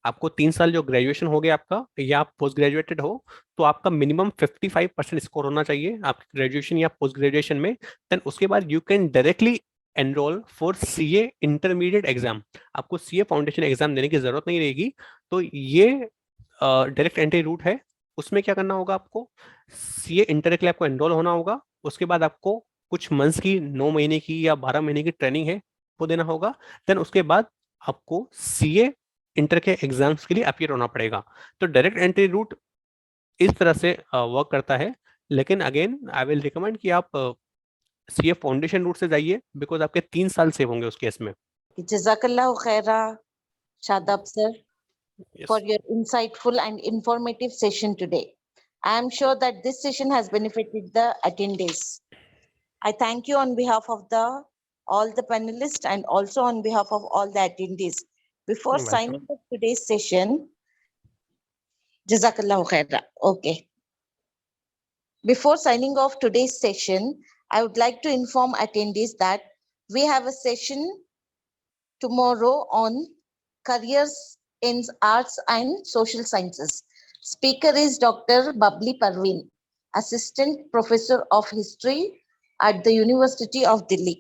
आपको 3 साल जो ग्रेजुएशन हो गया आपका, या आप पोस्ट ग्रेजुएटेड हो, तो आपका मिनिमम 55% स्कोर होना चाहिए आपकी ग्रेजुएशन या पोस्ट ग्रेजुएशन में। देन उसके बाद you can directly enrol for CA intermediate exam, आपको सीए फाउंडेशन एग्जाम देने की जरूरत नहीं रहेगी। तो ये डायरेक्ट एंट्री रूट है। उसमें क्या करना होगा, आपको सीए इंटर के लिए आपको एनरोल होना होगा, उसके बाद आपको कुछ मंथ्स की, 9 महीने की या 12 महीने की ट्रेनिंग है वो देना होगा। देन उसके बाद आपको सीए इंटर के एग्जाम्स के लिए अपियर होना पड़ेगा। तो डायरेक्ट एंट्री रूट इस तरह से वर्क करता है। लेकिन अगेन आई विल रिकमेंड कि आप सीए फाउंडेशन रूट से जाइए, बिकॉज आपके 3 साल सेव होंगे उस केस में। Jazakallahu khaira, Shadab sir, Yes. for your insightful and informative session today. I am sure that this session has benefited the attendees. I thank you on behalf of all the panelists and also on behalf of all the attendees. Before You're welcome. signing off today's session, Jazakallahu khaira. Okay. Before signing off today's session, I would like to inform attendees that we have a session tomorrow on careers in arts and social sciences. Speaker is Dr. Babli Parveen, Assistant Professor of History at the University of Delhi.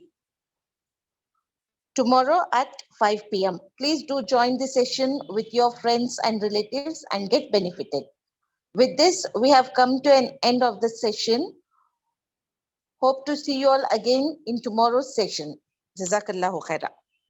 Tomorrow at 5 p.m. Please do join the session with your friends and relatives and get benefited. With this, we have come to an end of the session. Hope to see you all again in tomorrow's session. Jazakallahu khaira.